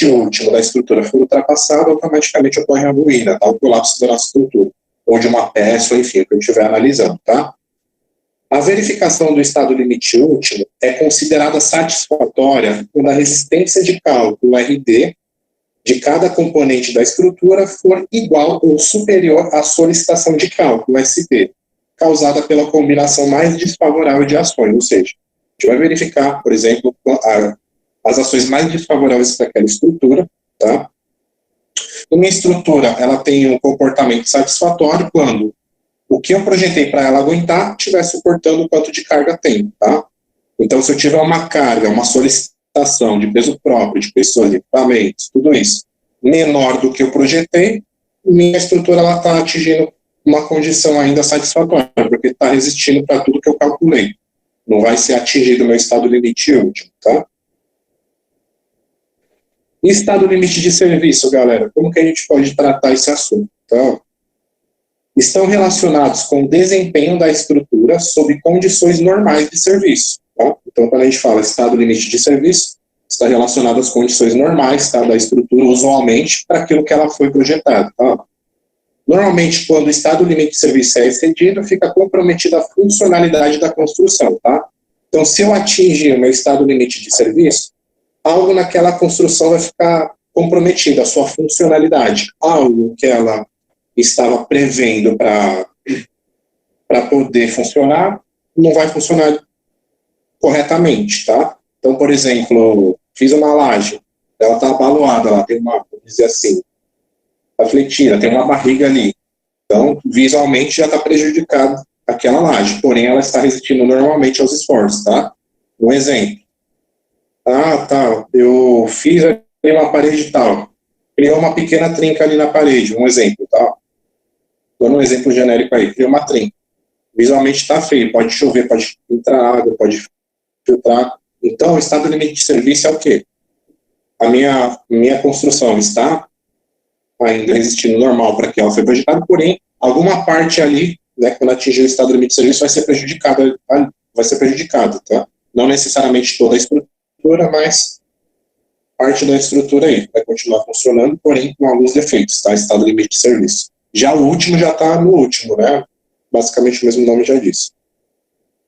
último da estrutura for ultrapassado, automaticamente ocorre a ruína, tá? O colapso da nossa estrutura, ou de uma peça, ou enfim, o que eu estiver analisando, tá? A verificação do estado limite último é considerada satisfatória quando a resistência de cálculo RD de cada componente da estrutura for igual ou superior à solicitação de cálculo SP, causada pela combinação mais desfavorável de ações, ou seja, a gente vai verificar, por exemplo, as ações mais desfavoráveis para aquela estrutura, tá? Uma estrutura, ela tem um comportamento satisfatório quando o que eu projetei para ela aguentar estiver suportando o quanto de carga tem, tá? Então, se eu tiver uma carga, uma solicitação de peso próprio, de pessoas, de equipamentos, tudo isso, menor do que eu projetei, minha estrutura está atingindo uma condição ainda satisfatória, porque está resistindo para tudo que eu calculei. Não vai ser atingido o meu estado limite último, tá? E estado limite de serviço, galera? Como que a gente pode tratar esse assunto? Então, estão relacionados com o desempenho da estrutura sob condições normais de serviço. Tá? Então, quando a gente fala estado limite de serviço, está relacionado às condições normais, tá, da estrutura, usualmente, para aquilo que ela foi projetada. Tá? Normalmente, quando o estado limite de serviço é excedido, fica comprometida a funcionalidade da construção. Tá? Então, se eu atingir o meu estado limite de serviço, algo naquela construção vai ficar comprometido, a sua funcionalidade. Algo que ela estava prevendo para poder funcionar, não vai funcionar corretamente, tá? Então, por exemplo, fiz uma laje, ela está abaloada, ela tem uma, vamos dizer assim, afletida, tem uma barriga ali. Então, visualmente já está prejudicada aquela laje, porém ela está resistindo normalmente aos esforços, tá? Um exemplo. Ah, tá, eu fiz ali uma parede tal, criou uma pequena trinca ali na parede, um exemplo, tá? Dando um exemplo genérico aí, criou uma trinca. Visualmente está feio, pode chover, pode entrar água, pode filtrar. Então, o estado limite de serviço é o quê? A minha construção está ainda resistindo normal para que ela foi projetada, porém, alguma parte ali, né, quando atingir o estado limite de serviço, vai ser prejudicada, tá? Não necessariamente toda a estrutura, mas parte da estrutura aí vai continuar funcionando, porém com alguns defeitos, tá? Estado limite de serviço. Já o último já está no último, né? Basicamente o mesmo nome já disse.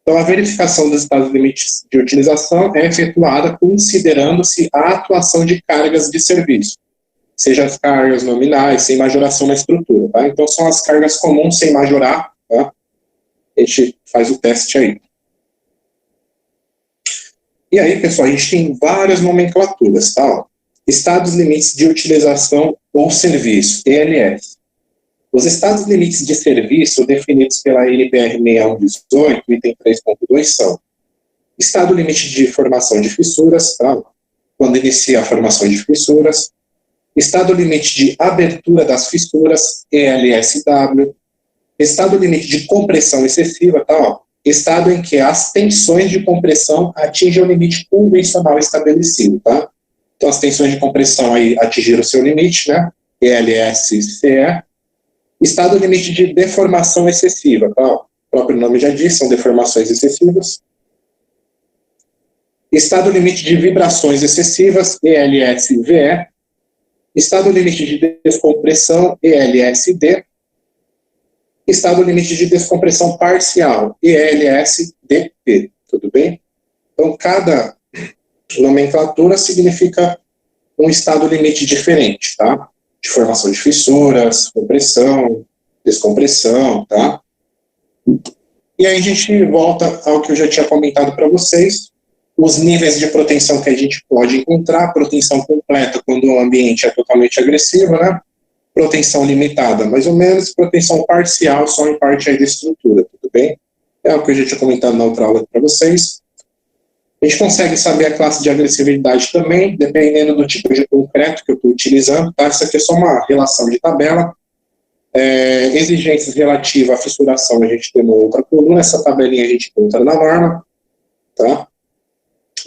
Então, a verificação dos estados limites de utilização é efetuada considerando-se a atuação de cargas de serviço, seja as cargas nominais, sem majoração na estrutura, tá? Então, são as cargas comuns sem majorar, tá? A gente faz o teste aí. E aí, pessoal, a gente tem várias nomenclaturas, tá? Estados limites de utilização ou serviço, ELS. Os estados limites de serviço definidos pela NBR 6118, item 3.2, são estado limite de formação de fissuras, tá? Quando inicia a formação de fissuras, estado limite de abertura das fissuras, ELSW, estado limite de compressão excessiva, tá? Estado em que as tensões de compressão atingem o limite convencional estabelecido, tá? Então, as tensões de compressão aí atingiram o seu limite, né? ELSCE. Estado limite de deformação excessiva, tá? O próprio nome já diz, são deformações excessivas. Estado limite de vibrações excessivas, ELSVE. Estado limite de descompressão, ELSD. Estado limite de descompressão parcial, ELSDP, tudo bem? Então, cada nomenclatura significa um estado limite diferente, tá? De formação de fissuras, compressão, descompressão, tá? E aí a gente volta ao que eu já tinha comentado para vocês, os níveis de proteção que a gente pode encontrar, proteção completa quando o ambiente é totalmente agressivo, né? Proteção limitada, mais ou menos, proteção parcial, só em parte aí da estrutura, tudo bem? É o que eu já tinha comentado na outra aula para vocês. A gente consegue saber a classe de agressividade também, dependendo do tipo de concreto que eu estou utilizando, tá? Isso aqui é só uma relação de tabela. Exigências relativas à fissuração, a gente tem uma outra coluna, essa tabelinha a gente encontra na norma, tá?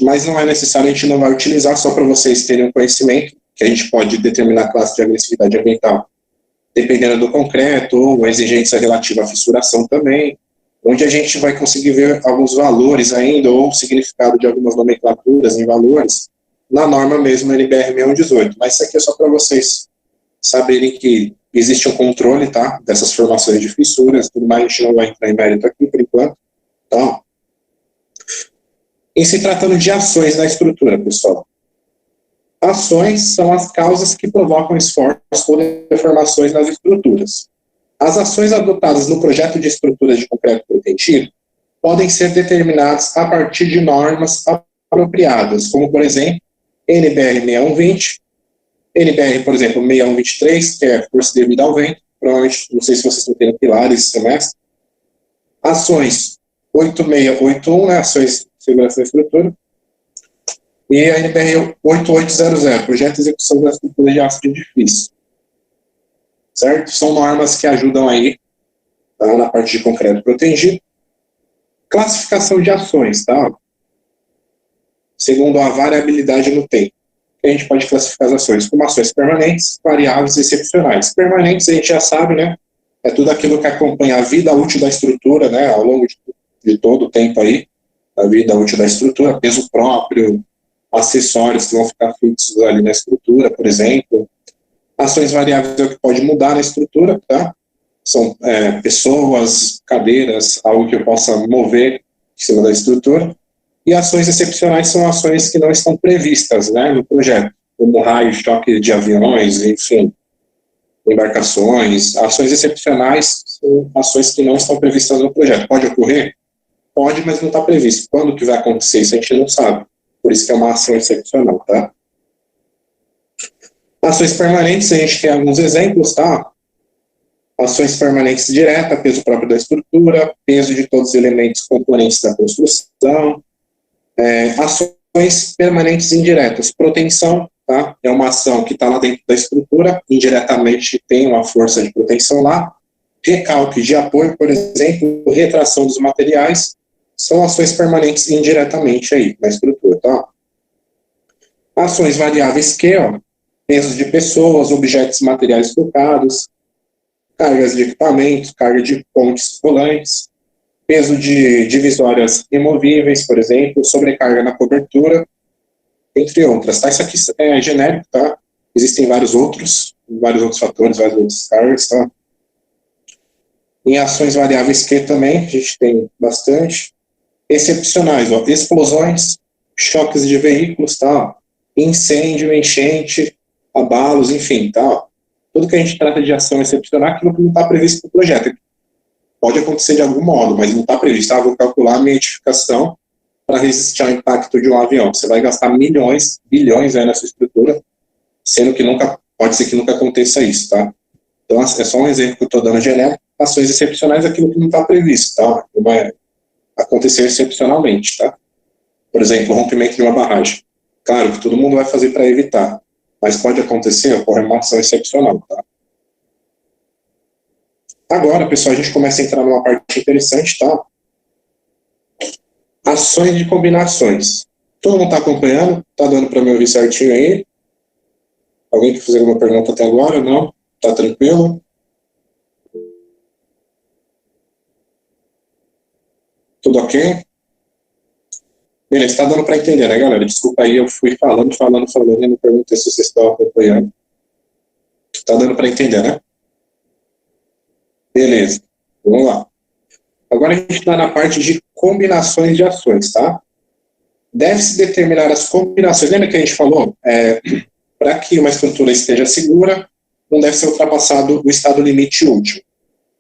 Mas não é necessário, a gente não vai utilizar, só para vocês terem um conhecimento, que a gente pode determinar a classe de agressividade ambiental, dependendo do concreto, ou a exigência relativa à fissuração também, onde a gente vai conseguir ver alguns valores ainda, ou o significado de algumas nomenclaturas em valores, na norma mesmo, NBR 6118. Mas isso aqui é só para vocês saberem que existe um controle, tá? Dessas formações de fissuras, tudo mais, a gente não vai entrar em mérito aqui por enquanto, tá? Em se tratando de ações na estrutura, pessoal. Ações são as causas que provocam esforços ou deformações nas estruturas. As ações adotadas no projeto de estruturas de concreto protegido podem ser determinadas a partir de normas apropriadas, como, por exemplo, NBR 6120, NBR, por exemplo, 6123, que é força devida ao vento, provavelmente, não sei se vocês estão tendo pilares esse semestre. Ações 8681, né, ações de segurança da estrutura, e a NBR 8800, projeto de execução da estrutura de aço de edifício. Certo? São normas que ajudam aí, tá, na parte de concreto protegido. Classificação de ações, tá? Segundo a variabilidade no tempo. A gente pode classificar as ações como ações permanentes, variáveis e excepcionais. Permanentes a gente já sabe, né? É tudo aquilo que acompanha a vida útil da estrutura, né? Ao longo de todo o tempo aí, a vida útil da estrutura, peso próprio, acessórios que vão ficar fixos ali na estrutura, por exemplo. Ações variáveis é o que pode mudar na estrutura, tá? São pessoas, cadeiras, algo que eu possa mover em cima da estrutura. E ações excepcionais são ações que não estão previstas, né, no projeto, como raio, choque de aviões, enfim, embarcações. Ações excepcionais são ações que não estão previstas no projeto. Pode ocorrer? Pode, mas não está previsto. Quando que vai acontecer isso a gente não sabe. Por isso que é uma ação excepcional, tá? Ações permanentes, a gente tem alguns exemplos, tá? Ações permanentes direta, peso próprio da estrutura, peso de todos os elementos componentes da construção. Ações permanentes indiretas, proteção, tá? É uma ação que está lá dentro da estrutura, indiretamente tem uma força de proteção lá. Recalque de apoio, por exemplo, retração dos materiais, são ações permanentes indiretamente aí na estrutura, tá? Ações variáveis que, ó, pesos de pessoas, objetos e materiais trocados, cargas de equipamentos, carga de pontes rolantes, peso de divisórias removíveis, por exemplo, sobrecarga na cobertura, entre outras, tá? Isso aqui é genérico, tá? Existem vários outros fatores, várias outras cargas, tá? Em ações variáveis que também, a gente tem bastante. Excepcionais, ó, explosões, choques de veículos, tá? Incêndio, enchente, abalos, enfim, tá? Tudo que a gente trata de ação excepcional, aquilo que não está previsto no projeto. Pode acontecer de algum modo, mas não está previsto. Ah, vou calcular a minha edificação para resistir ao impacto de um avião. Você vai gastar milhões, bilhões aí nessa estrutura, sendo que pode ser que nunca aconteça isso, tá? Então, é só um exemplo que eu estou dando genérico. Ações excepcionais é aquilo que não está previsto, tá? Não vai acontecer excepcionalmente, tá? Por exemplo, o rompimento de uma barragem. Claro que todo mundo vai fazer para evitar, mas pode acontecer, ocorre uma ação excepcional, tá? Agora, pessoal, a gente começa a entrar numa parte interessante, tá? Ações de combinações. Todo mundo está acompanhando? Está dando para me ouvir certinho aí? Alguém quer fazer alguma pergunta até agora? Não? Tá tranquilo? Tudo ok? Beleza, está dando para entender, né, galera? Desculpa aí, eu fui falando e não perguntei se vocês estão acompanhando. Está dando para entender, né? Beleza, vamos lá. Agora a gente está na parte de combinações de ações, tá? Deve-se determinar as combinações. Lembra que a gente falou? Para que uma estrutura esteja segura, não deve ser ultrapassado o estado limite último.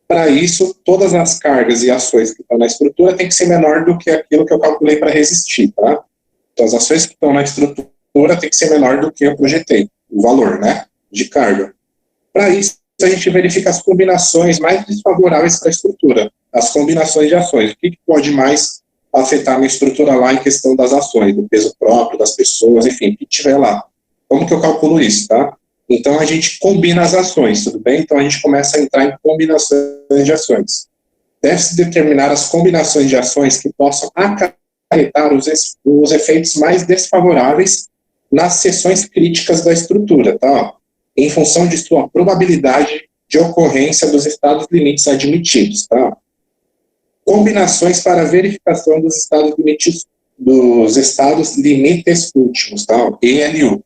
Para isso, todas as cargas e ações que estão na estrutura têm que ser menor do que aquilo que eu calculei para resistir, tá? Então, as ações que estão na estrutura têm que ser menor do que eu projetei, o valor, né, de carga. Para isso, a gente verifica as combinações mais desfavoráveis para a estrutura, as combinações de ações. O que pode mais afetar a minha estrutura lá em questão das ações, do peso próprio, das pessoas, enfim, o que tiver lá. Como que eu calculo isso, tá? Então, a gente combina as ações, tudo bem? Então, a gente começa a entrar em combinações de ações. Deve-se determinar as combinações de ações que possam acarretar os efeitos mais desfavoráveis nas seções críticas da estrutura, tá? Em função de sua probabilidade de ocorrência dos estados limites admitidos, tá? Combinações para verificação dos estados limites dos estados limites últimos, tá? ELU.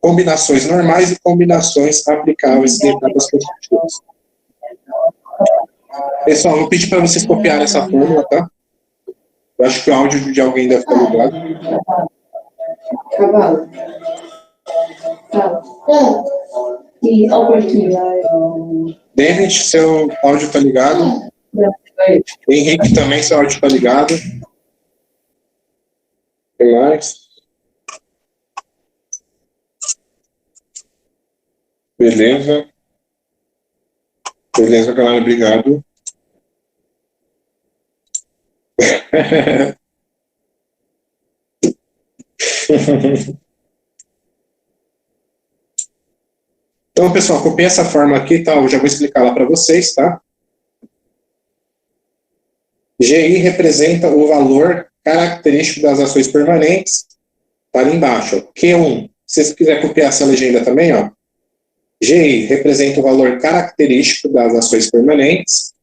Combinações normais e combinações aplicáveis de etapas constitutivas. Pessoal, eu vou pedir para vocês copiarem essa fórmula, tá? Eu acho que o áudio de alguém deve estar ligado. Cavalo. E oportunidade. David, seu áudio está ligado. Henrique também, seu áudio está ligado. Tem mais? Beleza. Beleza, galera, obrigado. Então, pessoal, copiei essa fórmula aqui, tá? Eu já vou explicar lá para vocês, tá? GI representa o valor característico das ações permanentes. Tá ali embaixo, ó. Q1. Se você quiser copiar essa legenda também, ó. GI representa o valor característico das ações permanentes.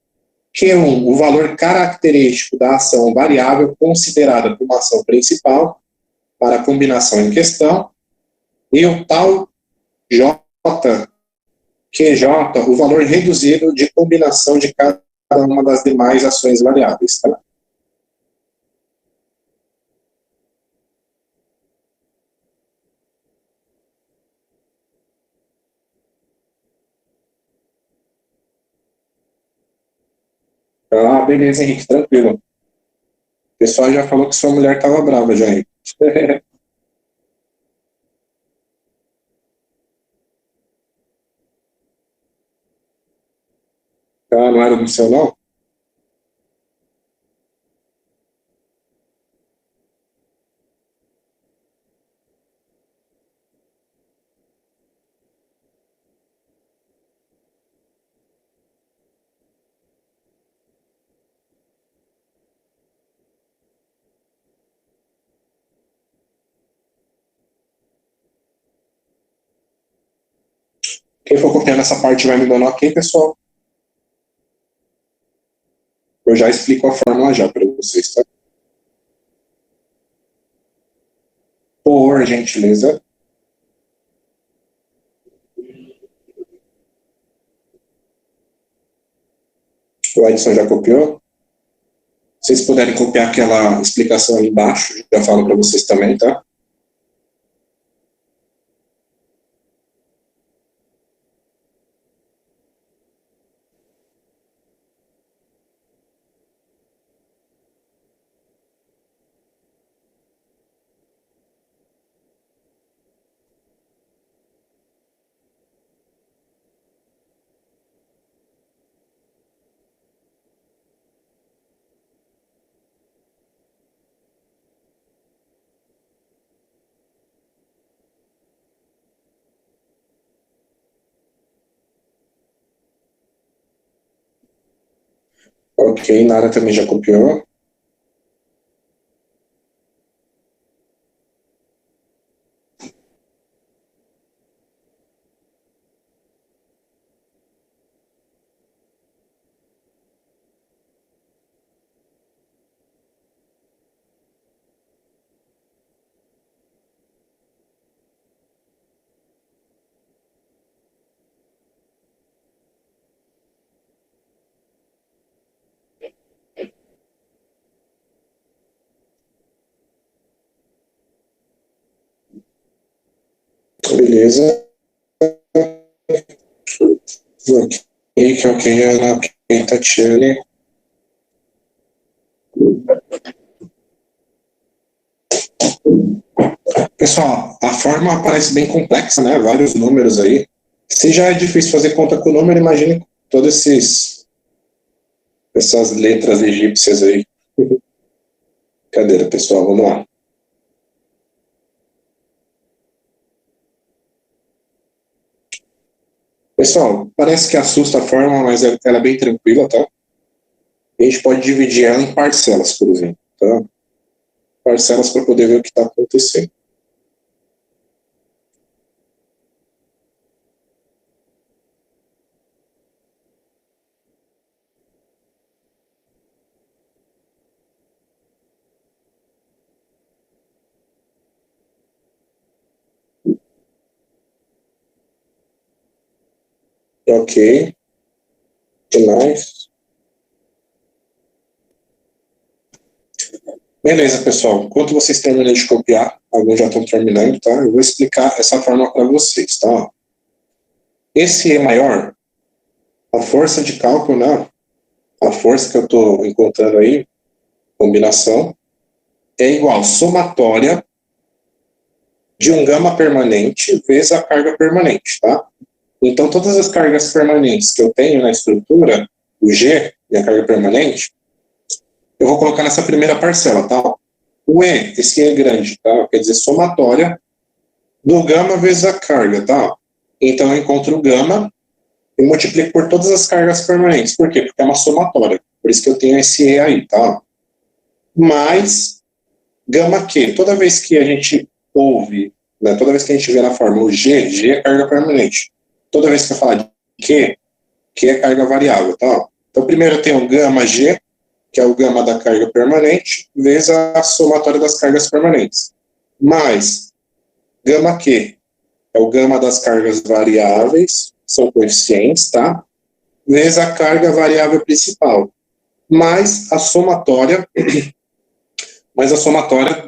Q1, o valor característico da ação variável considerada como ação principal para a combinação em questão. E o tal J, QJ, o valor reduzido de combinação de cada uma das demais ações variáveis. Tá? Ah, beleza, Henrique, tranquilo. O pessoal já falou que sua mulher estava brava já, Henrique. Ah, não era do seu, não? Quem for copiando essa parte vai me dando ok, pessoal? Eu já explico a fórmula já para vocês, tá? Por gentileza. O Edson já copiou? Se vocês puderem copiar aquela explicação ali embaixo, já falo para vocês também, tá? Ok, Nara também já copiou. Beleza. Ok, Ana, ok, Tatiane. Pessoal, a forma parece bem complexa, né? Vários números aí. Se já é difícil fazer conta com o número, imagine todas essas letras egípcias aí. Cadê, pessoal? Vamos lá. Pessoal, parece que assusta a forma, mas ela é bem tranquila, tá? A gente pode dividir ela em parcelas, por exemplo, tá? Parcelas para poder ver o que está acontecendo. Ok. Que mais? Beleza, pessoal. Enquanto vocês terminam de copiar, alguns já estão terminando, tá? Eu vou explicar essa forma para vocês, tá? Esse E maior, a força de cálculo, né? A força que eu estou encontrando aí, combinação, é igual somatória de um gama permanente vezes a carga permanente, tá? Então, todas as cargas permanentes que eu tenho na estrutura, o G, minha carga permanente, eu vou colocar nessa primeira parcela, tá? O E, esse E é grande, tá? Quer dizer, somatória do gama vezes a carga, tá? Então, eu encontro o gama e multiplico por todas as cargas permanentes. Por quê? Porque é uma somatória. Por isso que eu tenho esse E aí, tá? Mais gama Q. Toda vez que a gente ouve, né, toda vez que a gente vê na fórmula o G é carga permanente. Toda vez que eu falar de Q é carga variável, tá? Então, primeiro eu tenho o gama G, que é o gama da carga permanente, vezes a somatória das cargas permanentes. Mais gama Q, é o gama das cargas variáveis, são coeficientes, tá? Vezes a carga variável principal. Mais a somatória,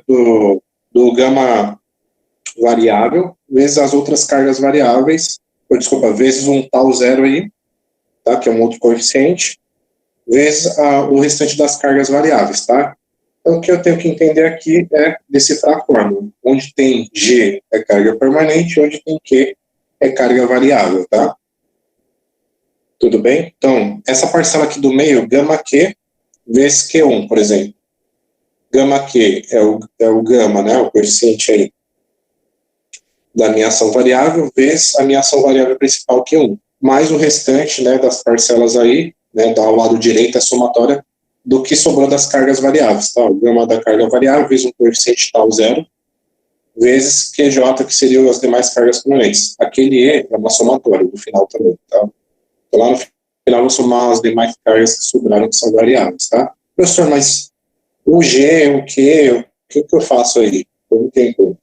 do gama variável, vezes as outras cargas variáveis, vezes um tal zero aí, tá? Que é um outro coeficiente, vezes o restante das cargas variáveis, tá? Então, o que eu tenho que entender aqui é decifrar a fórmula. Onde tem G é carga permanente, onde tem Q é carga variável, tá? Tudo bem? Então, essa parcela aqui do meio, gama Q vezes Q1, por exemplo. Gama Q é o gama, né? O coeficiente aí da minha ação variável, vezes a minha ação variável principal, Q1. Mais o restante, né, das parcelas aí, né, do lado direito, é somatória do que sobrou das cargas variáveis, tá? O gama da carga variável vezes um coeficiente tal zero, vezes QJ, que seriam as demais cargas permanentes. Aquele E é uma somatória do final também, tá? Então, lá no final eu vou somar as demais cargas que sobraram, que são variáveis, tá? Professor, mas o G, o que eu faço aí? Como tem como?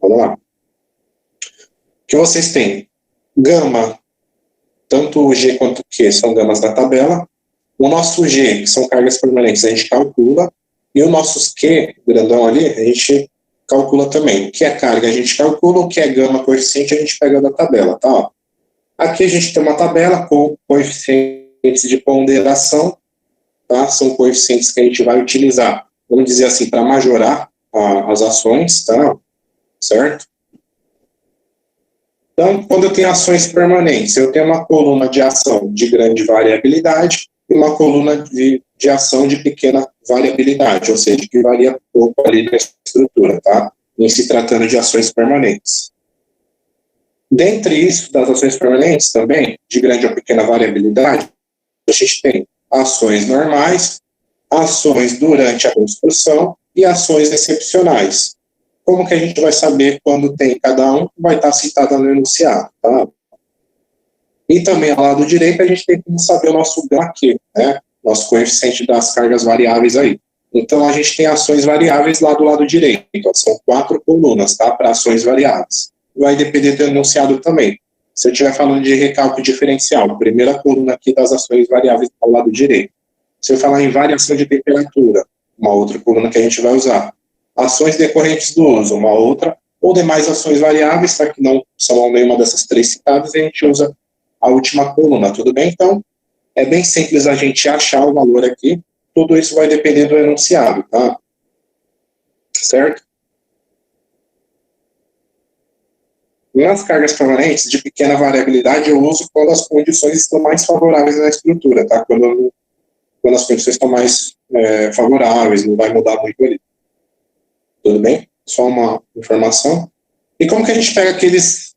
Vamos lá. O que vocês têm? Gama, tanto o G quanto o Q são gamas da tabela. O nosso G, que são cargas permanentes, a gente calcula. E o nosso Q, grandão ali, a gente calcula também. O que é carga, a gente calcula. O que é gama, coeficiente, a gente pega da tabela, tá? Aqui a gente tem uma tabela com coeficientes de ponderação, tá? São coeficientes que a gente vai utilizar, vamos dizer assim, para majorar as ações, tá? Certo? Então, quando eu tenho ações permanentes, eu tenho uma coluna de ação de grande variabilidade e uma coluna de ação de pequena variabilidade, ou seja, que varia pouco ali na estrutura, tá? Em se tratando de ações permanentes. Dentre isso, das ações permanentes também, de grande ou pequena variabilidade, a gente tem ações normais, ações durante a construção e ações excepcionais. Como que a gente vai saber quando tem cada um? Vai estar citado no enunciado, tá? E também, ao lado direito, a gente tem que saber o nosso HQ, né? Nosso coeficiente das cargas variáveis aí. Então, a gente tem ações variáveis lá do lado direito. Então, são 4 colunas, tá? Para ações variáveis. Vai depender do enunciado também. Se eu estiver falando de recálculo diferencial, primeira coluna aqui das ações variáveis ao lado direito. Se eu falar em variação de temperatura, uma outra coluna que a gente vai usar. Ações decorrentes do uso, uma outra, ou demais ações variáveis, tá, que não são nenhuma dessas 3 citadas, a gente usa a última coluna, tudo bem? Então, é bem simples a gente achar o valor aqui, tudo isso vai depender do enunciado, tá? Certo? Nas cargas permanentes, de pequena variabilidade, eu uso quando as condições estão mais favoráveis na estrutura, tá? Quando as condições estão mais favoráveis, não vai mudar muito ali. Tudo bem? Só uma informação. E como que a gente pega aqueles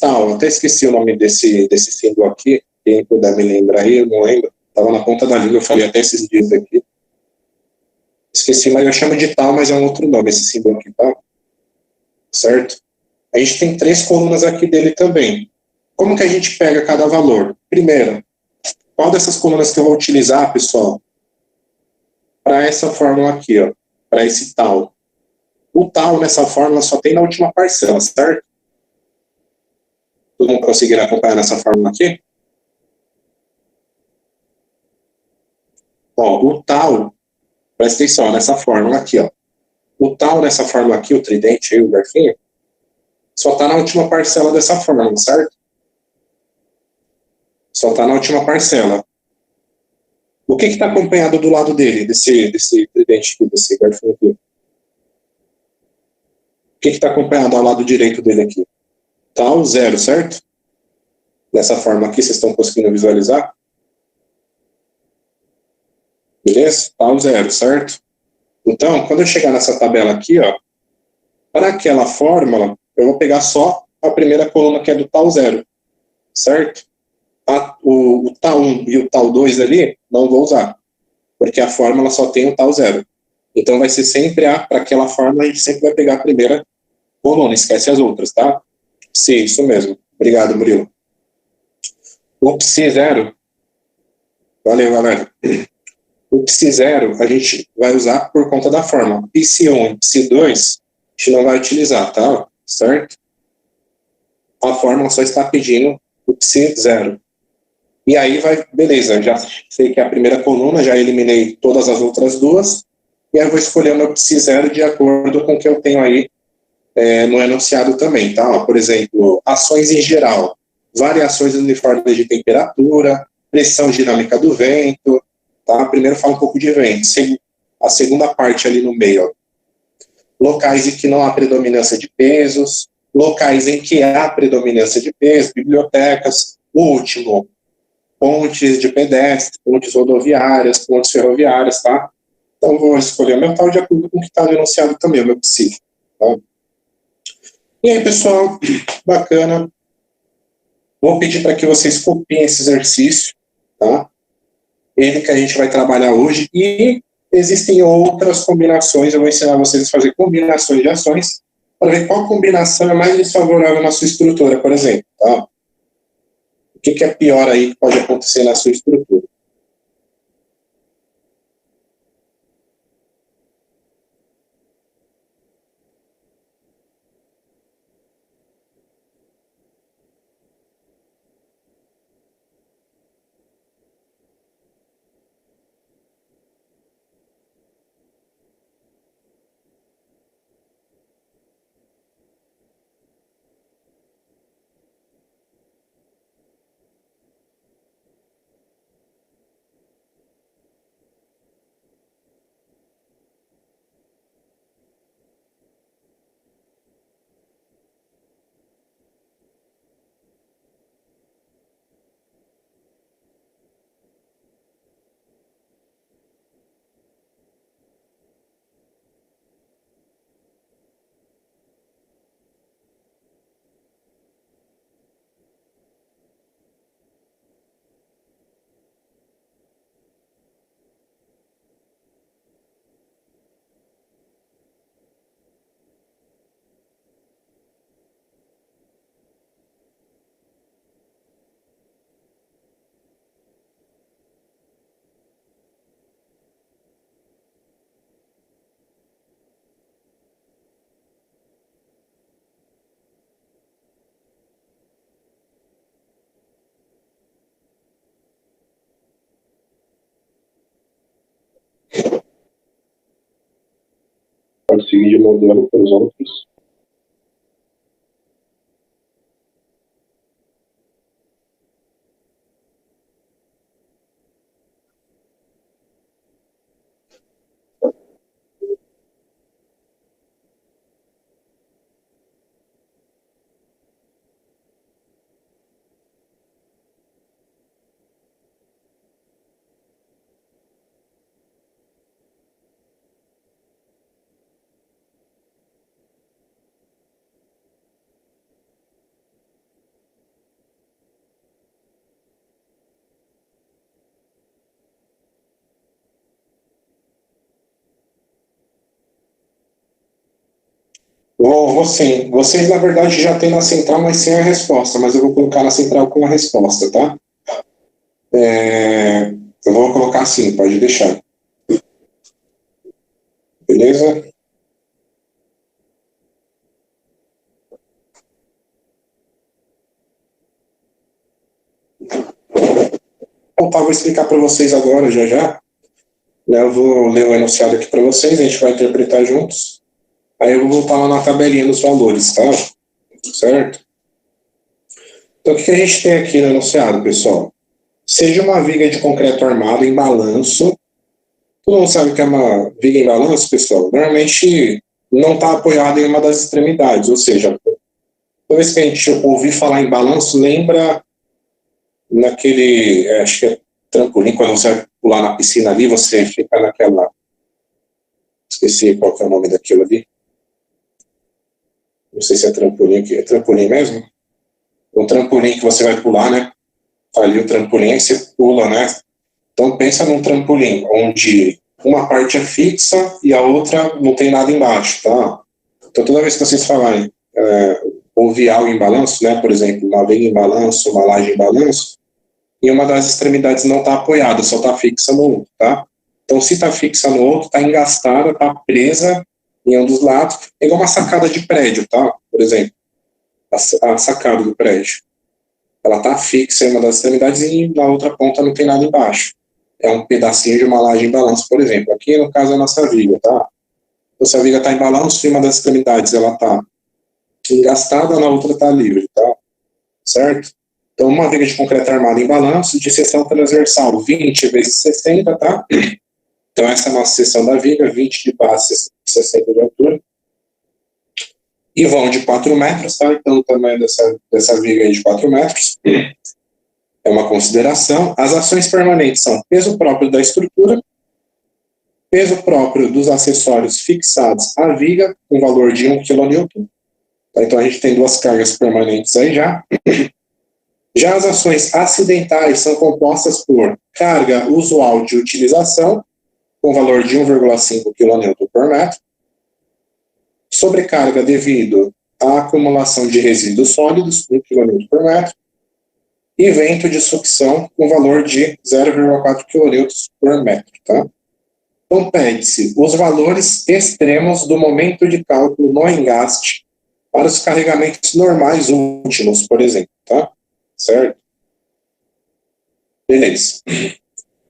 tal, até esqueci o nome desse símbolo aqui, quem puder me lembrar aí, eu não lembro, estava na ponta da língua, eu falei até esses dias aqui. Esqueci, mas eu chamo de tal, mas é um outro nome, esse símbolo aqui, tá? Certo? A gente tem 3 colunas aqui dele também. Como que a gente pega cada valor? Primeiro, qual dessas colunas que eu vou utilizar, pessoal, para essa fórmula aqui, ó, para esse tal? O tal nessa fórmula só tem na última parcela, certo? Todo mundo conseguir acompanhar nessa fórmula aqui? Ó, o tal, presta atenção nessa fórmula aqui, ó. O tal nessa fórmula aqui, o tridente aí, o garfinho, só está na última parcela dessa fórmula, certo? Só está na última parcela. O que está acompanhado do lado dele, desse tridente aqui, desse garfinho aqui? O que está acompanhado ao lado direito dele aqui? Tal, zero, certo? Dessa forma aqui, vocês estão conseguindo visualizar? Beleza? Tal, zero, certo? Então, quando eu chegar nessa tabela aqui, ó, para aquela fórmula, eu vou pegar só a primeira coluna que é do tal zero, certo? O tal 1 e o tal 2 ali, não vou usar, porque a fórmula só tem o tal zero. Então vai ser sempre para aquela fórmula, a gente sempre vai pegar a primeira coluna, esquece as outras, tá? Sim, isso mesmo. Obrigado, Murilo. O psi zero, valeu, galera. O psi zero a gente vai usar por conta da fórmula. Psi 1 e psi 2 a gente não vai utilizar, tá? Certo? A fórmula só está pedindo o psi zero. E aí vai, beleza, já sei que é a primeira coluna, já eliminei todas as outras duas, e aí eu vou escolher o meu psi zero de acordo com o que eu tenho aí no enunciado também, tá? Ó, por exemplo, ações em geral, variações uniformes de temperatura, pressão dinâmica do vento, tá? Primeiro fala um pouco de vento, a segunda parte ali no meio, ó, locais em que não há predominância de pesos, locais em que há predominância de peso, bibliotecas, o último, pontes de pedestre, pontes rodoviárias, pontes ferroviárias, tá? Então, vou escolher o meu tal de acordo com o que está enunciado também, o meu psi, tá? E aí, pessoal, bacana. Vou pedir para que vocês copiem esse exercício, tá? Ele que a gente vai trabalhar hoje. E existem outras combinações, eu vou ensinar vocês a fazer combinações de ações, para ver qual combinação é mais desfavorável na sua estrutura, por exemplo, tá? O que é pior aí que pode acontecer na sua estrutura? Pode seguir de modelo para os outros. Vou sim. Vocês, na verdade, já têm na central, mas sem a resposta. Mas eu vou colocar na central com a resposta, tá? Eu vou colocar assim, pode deixar. Beleza? Bom, tá, vou explicar para vocês agora, já já. Né, eu vou ler o enunciado aqui para vocês, a gente vai interpretar juntos. Aí eu vou voltar lá na tabelinha dos valores, tá? Certo? Então, o que a gente tem aqui no enunciado, pessoal? Seja uma viga de concreto armado em balanço. Todo mundo sabe que é uma viga em balanço, pessoal? Normalmente não está apoiada em uma das extremidades, ou seja, toda vez que a gente ouvir falar em balanço, lembra naquele, acho que é trampolim, quando você vai pular na piscina ali, você fica naquela, esqueci qual que é o nome daquilo ali, não sei se é trampolim, é trampolim mesmo? Um trampolim que você vai pular, né? Tá ali o trampolim, aí você pula, né? Então pensa num trampolim, onde uma parte é fixa e a outra não tem nada embaixo, tá? Então toda vez que vocês falarem, ouvir algo em balanço, né? Por exemplo, uma viga em balanço, uma laje em balanço, e uma das extremidades não está apoiada, só está fixa no outro, tá? Então, se está fixa no outro, está engastada, está presa em um dos lados, é igual uma sacada de prédio, tá? Por exemplo, a sacada do prédio. Ela está fixa em uma das extremidades e na outra ponta não tem nada embaixo. É um pedacinho de uma laje em balanço, por exemplo. Aqui, no caso, é a nossa viga, tá? Então, se a viga está em balanço, em uma das extremidades ela está engastada, na outra está livre, tá? Certo? Então, uma viga de concreto armado em balanço de seção transversal 20 vezes 60, tá? Então, essa é a nossa seção da viga, 20 de base, 60 de altura. E vão de 4 metros, tá? Então, o tamanho dessa viga é de 4 metros. É uma consideração. As ações permanentes são peso próprio da estrutura, peso próprio dos acessórios fixados à viga, com valor de 1 kN. Tá? Então, a gente tem duas cargas permanentes aí já. Já as ações acidentais são compostas por carga usual de utilização, com valor de 1,5 kN por metro, sobrecarga devido à acumulação de resíduos sólidos, 1 kN por metro, e vento de sucção, com valor de 0,4 kN por metro. Tá? Então, pede-se os valores extremos do momento de cálculo no engaste para os carregamentos normais últimos, por exemplo. Tá? Certo? Beleza.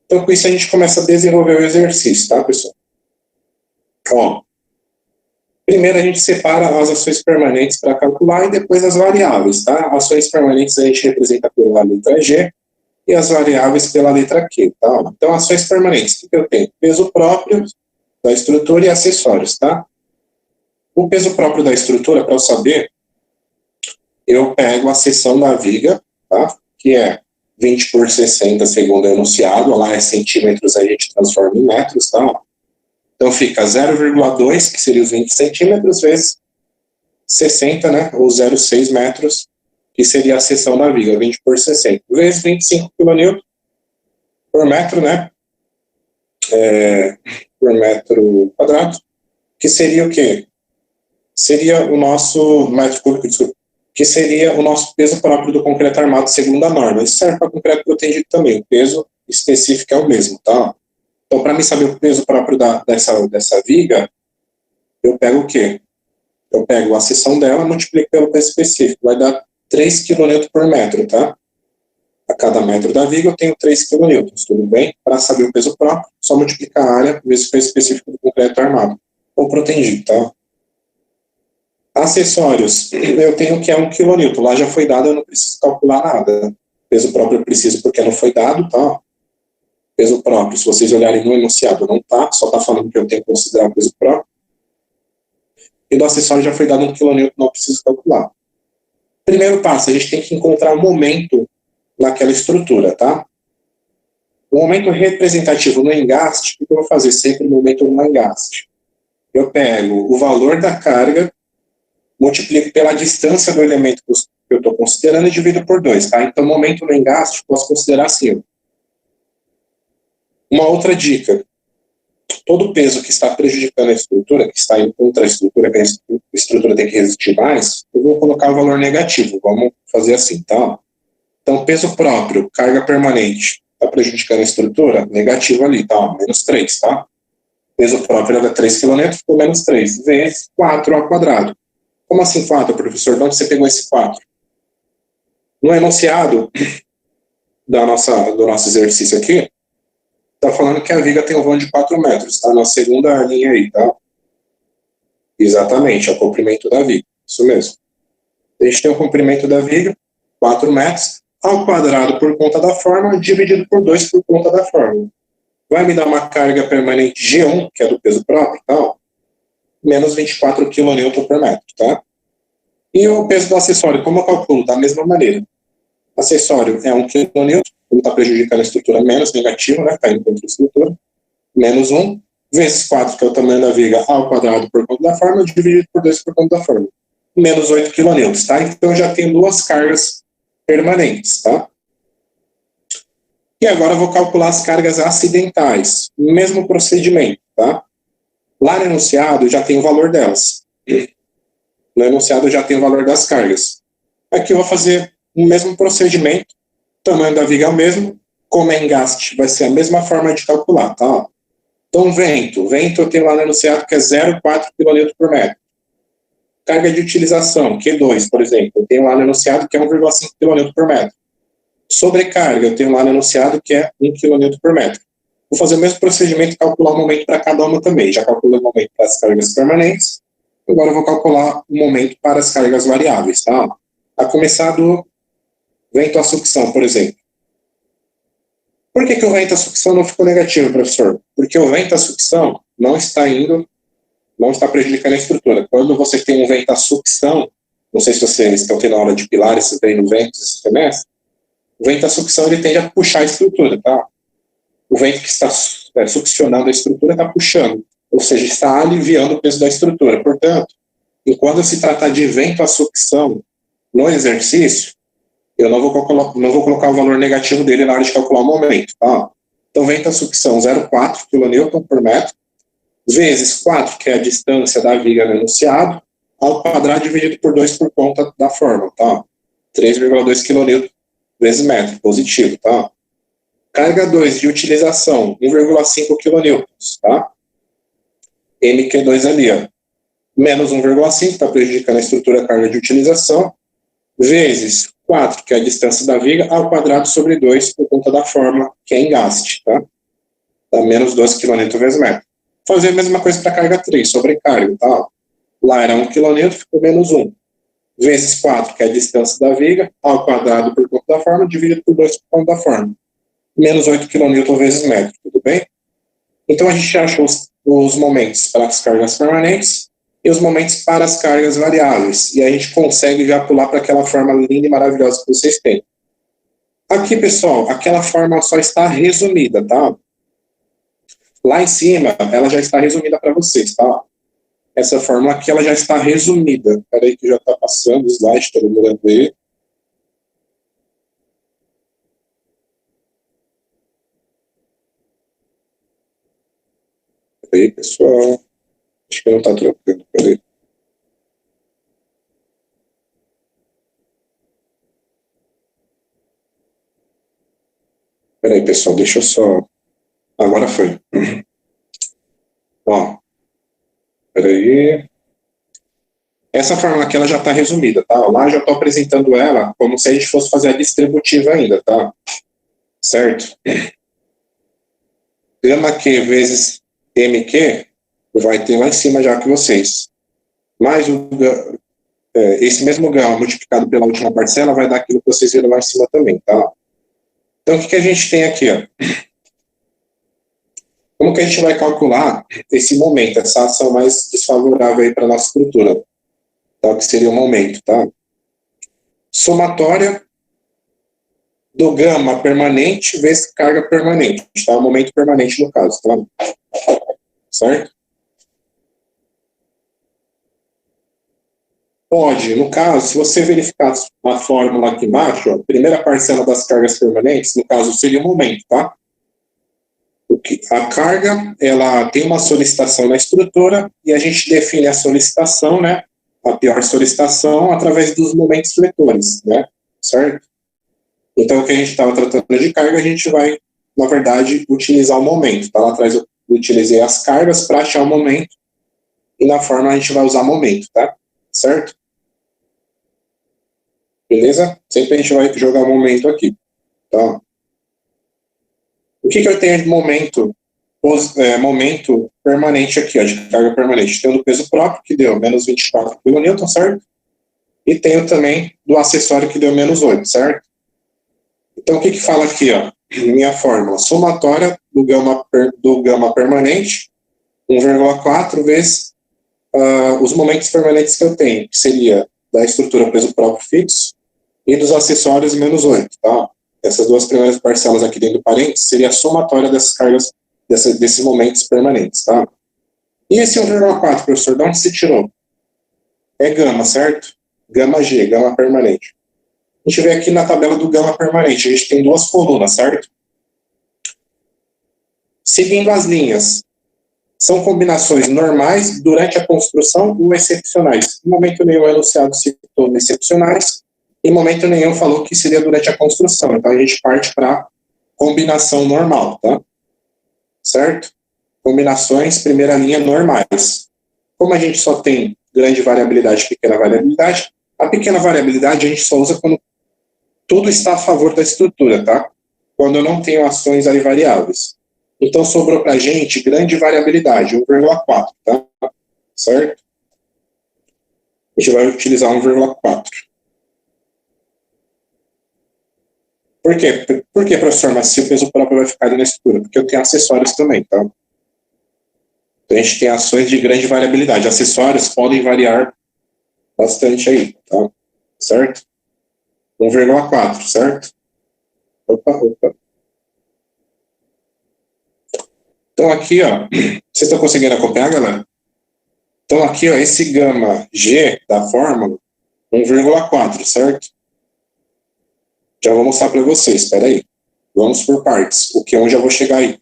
Então, com isso, a gente começa a desenvolver o exercício, tá, pessoal? Ó, primeiro a gente separa as ações permanentes para calcular e depois as variáveis, tá? Ações permanentes a gente representa pela letra G e as variáveis pela letra Q, tá? Então, ações permanentes, o que eu tenho? Peso próprio da estrutura e acessórios, tá? O peso próprio da estrutura, para eu saber, eu pego a seção da viga, tá? Que é 20 por 60 segundo o enunciado, lá é centímetros, a gente transforma em metros, tá? Então fica 0,2, que seria os 20 centímetros, vezes 60, né? Ou 0,6 metros, que seria a seção da viga, 20 por 60, vezes 25 kN por metro, né? Por metro quadrado, que seria o quê? Seria o nosso metro cúbico, desculpa, que seria o nosso peso próprio do concreto armado segundo a norma. Isso serve para concreto protegido também, o peso específico é o mesmo, tá? Então, para mim saber o peso próprio dessa viga, eu pego o quê? Eu pego a seção dela, multiplico pelo peso específico, vai dar 3 kN por metro, tá? A cada metro da viga eu tenho 3 kN, tudo bem? Para saber o peso próprio, só multiplicar a área vezes o peso específico do concreto armado, ou protegido, tá? Acessórios, eu tenho que é 1 kN, lá já foi dado, eu não preciso calcular nada. Peso próprio eu preciso porque não foi dado, tá? Peso próprio, se vocês olharem no enunciado, não tá, só tá falando que eu tenho que considerar o peso próprio. E do acessório já foi dado 1 kN, não preciso calcular. Primeiro passo, a gente tem que encontrar o momento naquela estrutura, tá? O momento representativo no engaste, o que eu vou fazer sempre no momento no engaste? Eu pego o valor da carga, multiplico pela distância do elemento que eu estou considerando e divido por 2, tá? Então, momento no engaste, posso considerar assim. Uma outra dica, todo peso que está prejudicando a estrutura, que está indo contra a estrutura, que a estrutura tem que resistir mais, eu vou colocar o valor negativo, vamos fazer assim, tá? Então, peso próprio, carga permanente, está prejudicando a estrutura, negativo ali, tá? Menos 3, tá? Peso próprio era 3 kN, ficou menos 3, vezes 4 ao quadrado. Como assim 4, professor? De onde você pegou esse 4? No enunciado, do nosso exercício aqui, está falando que a viga tem um vão de 4 metros, tá? Na segunda linha aí, tá? Exatamente, é o comprimento da viga, isso mesmo. A gente tem o comprimento da viga, 4 metros, ao quadrado por conta da fórmula, dividido por 2 por conta da fórmula. Vai me dar uma carga permanente G1, que é do peso próprio, tá? Menos 24 kN por metro, tá? E o peso do acessório, como eu calculo? Da mesma maneira. Acessório é 1 kN, como está prejudicando a estrutura, menos negativo, né? Está indo contra a estrutura. Menos 1, vezes 4, que é o tamanho da viga, ao quadrado por conta da fórmula, dividido por 2 por conta da fórmula. Menos 8 kN, tá? Então, eu já tenho duas cargas permanentes, tá? E agora eu vou calcular as cargas acidentais. Mesmo procedimento, tá? Lá no enunciado já tem o valor delas. No enunciado já tem o valor das cargas. Aqui eu vou fazer o mesmo procedimento, o tamanho da viga é o mesmo, como é engaste, vai ser a mesma forma de calcular, tá? Então, vento eu tenho lá no enunciado que é 0,4 kN por metro. Carga de utilização, Q2, por exemplo, eu tenho lá no enunciado que é 1,5 kN por metro. Sobrecarga, eu tenho lá no enunciado que é 1 kN por metro. Vou fazer o mesmo procedimento e calcular o momento para cada uma também. Já calculei o momento para as cargas permanentes, agora eu vou calcular o momento para as cargas variáveis, tá? A começar do vento à sucção, por exemplo. Por que o vento à sucção não ficou negativo, professor? Porque o vento à sucção não está prejudicando a estrutura. Quando você tem um vento à sucção, não sei se vocês estão tendo aula de pilares, se tem no vento esse semestre, o vento à sucção ele tende a puxar a estrutura, tá? O vento que está succionando a estrutura está puxando, ou seja, está aliviando o peso da estrutura. Portanto, enquanto se tratar de vento à sucção no exercício, eu não vou colocar o valor negativo dele na hora de calcular o momento, tá? Então, vento à sucção 0,4 kN por metro, vezes 4, que é a distância da viga no enunciado, ao quadrado dividido por 2 por conta da fórmula, tá? 3,2 kN vezes metro, positivo, tá? Carga 2 de utilização, 1,5 kN, tá? MQ2 ali, ó. Menos 1,5, está prejudicando a estrutura carga de utilização, vezes 4, que é a distância da viga, ao quadrado sobre 2, por conta da fórmula, que é engaste, tá? Dá menos 12 kN vezes metro. Fazer a mesma coisa para a carga 3, sobrecarga, tá? Lá era 1 kN, ficou menos 1. Vezes 4, que é a distância da viga, ao quadrado por conta da fórmula, dividido por 2 por conta da fórmula. Menos 8 kN vezes metro, tudo bem? Então a gente achou os momentos para as cargas permanentes e os momentos para as cargas variáveis. E a gente consegue já pular para aquela forma linda e maravilhosa que vocês têm. Aqui, pessoal, aquela forma só está resumida, tá? Lá em cima, ela já está resumida para vocês, tá? Essa fórmula aqui, ela já está resumida. Espera aí que já está passando o slide, todo mundo ver. Espera aí, pessoal. Acho que não está trocando, espera aí. Espera aí, pessoal, deixa eu só... Agora foi. Ó. Espera aí. Essa fórmula aqui ela já está resumida, tá? Lá eu já estou apresentando ela como se a gente fosse fazer a distributiva ainda, tá? Certo? Gama Q vezes MQ vai ter lá em cima já que vocês. Mais esse mesmo gama multiplicado pela última parcela vai dar aquilo que vocês viram lá em cima também, tá? Então o que a gente tem aqui, ó? Como que a gente vai calcular esse momento, essa ação mais desfavorável aí para a nossa estrutura? Tá? Que seria o momento, tá? Somatória do gama permanente vezes carga permanente, tá? O momento permanente no caso, tá? Certo? Pode, no caso, se você verificar a fórmula aqui embaixo, ó, a primeira parcela das cargas permanentes, no caso, seria o momento, tá? A carga, ela tem uma solicitação na estrutura e a gente define a solicitação, né? A pior solicitação através dos momentos vetores, né? Certo? Então, o que a gente estava tratando de carga, a gente vai, na verdade, utilizar o momento. Tá? Lá atrás eu utilizei as cargas para achar o momento e na forma a gente vai usar momento, tá? Certo? Beleza? Sempre a gente vai jogar o momento aqui, tá? O que eu tenho de momento permanente aqui, ó, de carga permanente? Tenho do peso próprio, que deu menos 24 kN, certo? E tenho também do acessório, que deu menos 8, certo? Então, o que fala aqui, ó? Minha fórmula, somatória do gama permanente, 1,4 vezes os momentos permanentes que eu tenho, que seria da estrutura peso próprio fixo e dos acessórios menos 8, tá? Essas duas primeiras parcelas aqui dentro do parênteses seria a somatória dessas cargas, desses momentos permanentes, tá? E esse 1,4, professor, de onde se tirou? É gama, certo? Gama G, gama permanente. A gente vê aqui na tabela do gama permanente, a gente tem duas colunas, certo? Seguindo as linhas, são combinações normais durante a construção ou excepcionais. Em momento nenhum o enunciado citou excepcionais, em momento nenhum falou que seria durante a construção. Então a gente parte para combinação normal, tá? Certo? Combinações, primeira linha, normais. Como a gente só tem grande variabilidade e pequena variabilidade, a pequena variabilidade a gente só usa quando tudo está a favor da estrutura, tá? Quando eu não tenho ações ali variáveis. Então, sobrou para a gente grande variabilidade, 1,4, tá? Certo? A gente vai utilizar 1,4. Por quê? Por quê, professor? Mas se o peso próprio vai ficar ali na estrutura? Porque eu tenho acessórios também, tá? Então, a gente tem ações de grande variabilidade. Acessórios podem variar bastante aí, tá? Certo? 1,4, certo? Opa. Então, aqui, ó, vocês estão conseguindo acompanhar, galera? Então, aqui, ó, esse gama G da fórmula, 1,4, certo? Já vou mostrar para vocês, espera aí. Vamos por partes, o que onde eu vou chegar aí.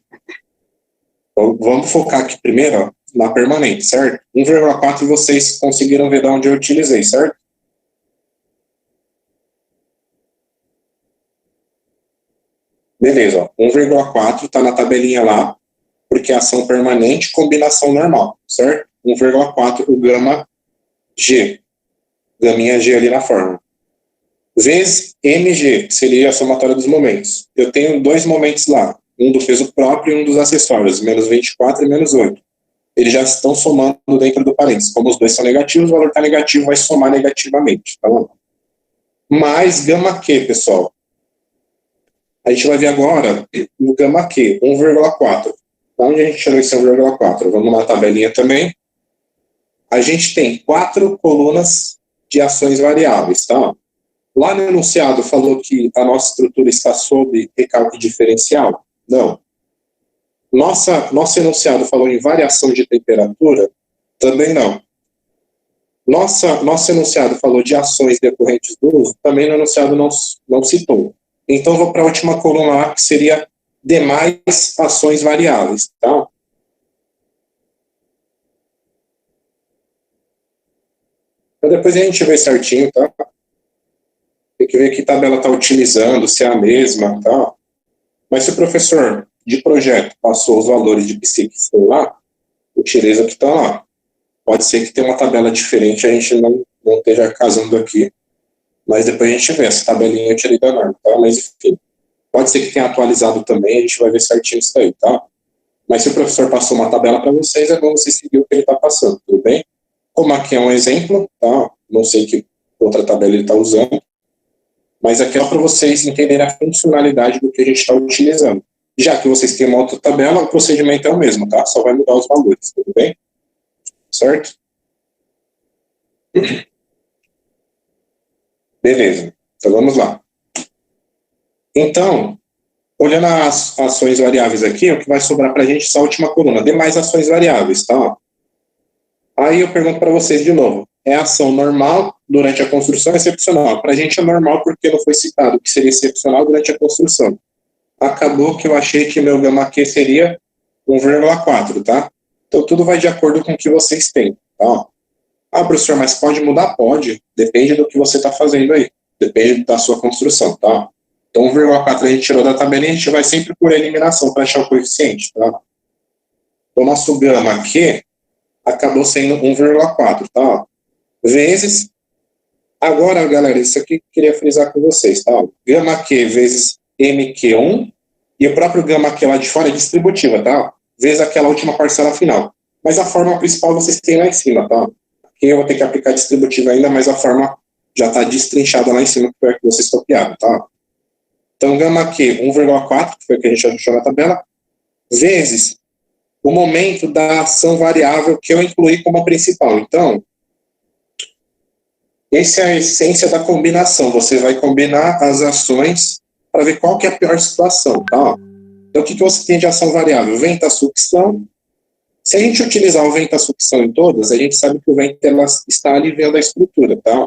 Então, vamos focar aqui primeiro, ó, na permanente, certo? 1,4 vocês conseguiram ver de onde eu utilizei, certo? Beleza, ó, 1,4 está na tabelinha lá, porque é ação permanente, combinação normal, certo? 1,4 o gama G, gaminha G ali na fórmula. Vezes mg, que seria a somatória dos momentos. Eu tenho dois momentos lá, um do peso próprio e um dos acessórios, menos 24 e menos 8. Eles já estão somando dentro do parênteses. Como os dois são negativos, o valor está negativo, vai somar negativamente, tá bom? Mais gama Q, pessoal. A gente vai ver agora o gama Q, 1,4. Da onde a gente tirou esse 1,4? Vamos na tabelinha também. A gente tem 4 colunas de ações variáveis, tá? Lá no enunciado falou que a nossa estrutura está sob recalque diferencial? Não. Nosso enunciado falou em variação de temperatura? Também não. Nosso enunciado falou de ações decorrentes do uso? Também no enunciado não citou. Então, vou para a última coluna lá, que seria demais ações variáveis, tá? Então, depois a gente vê certinho, tá? Tem que ver que tabela está utilizando, se é a mesma, tá? Mas se o professor de projeto passou os valores de psique que estão lá, utiliza o que está lá. Pode ser que tenha uma tabela diferente, a gente não esteja casando aqui. Mas depois a gente vê, essa tabelinha eu tirei da norma, tá? Mas enfim, pode ser que tenha atualizado também, a gente vai ver certinho isso aí, tá? Mas se o professor passou uma tabela para vocês, é bom vocês seguir o que ele está passando, tudo bem? Como aqui é um exemplo, tá? Não sei que outra tabela ele está usando, mas aqui é para vocês entenderem a funcionalidade do que a gente está utilizando. Já que vocês têm uma outra tabela, o procedimento é o mesmo, tá? Só vai mudar os valores, tudo bem? Certo? Beleza. Então vamos lá. Então, olhando as ações variáveis aqui, o que vai sobrar para a gente é só a última coluna. Demais ações variáveis, tá? Aí eu pergunto para vocês de novo. É ação normal durante a construção, excepcional? Para a gente é normal porque não foi citado, que seria excepcional durante a construção. Acabou que eu achei que meu gama Q seria 1,4, tá? Então tudo vai de acordo com o que vocês têm, tá? Ah, professor, mas pode mudar? Pode. Depende do que você está fazendo aí. Depende da sua construção, tá? Então 1,4 a gente tirou da tabelinha, a gente vai sempre por eliminação para achar o coeficiente, tá? Então nosso gama Q acabou sendo 1,4, tá? Vezes, agora, galera, isso aqui eu queria frisar com vocês, tá? Gama Q vezes MQ1 E o próprio gama Q lá de fora é distributiva, tá? Vezes aquela última parcela final. Mas a fórmula principal vocês têm lá em cima, tá? Aqui eu vou ter que aplicar distributiva ainda, mas a fórmula já está destrinchada lá em cima, que foi a que vocês copiaram, tá? Então, gama Q 1,4, que foi o que a gente achou na tabela, vezes o momento da ação variável que eu incluí como principal. Então, essa é a essência da combinação. Você vai combinar as ações para ver qual que é a pior situação, tá? Então, o que você tem de ação variável? Vento a sucção. Se a gente utilizar o vento a sucção em todas, a gente sabe que o vento está aliviando a estrutura, tá?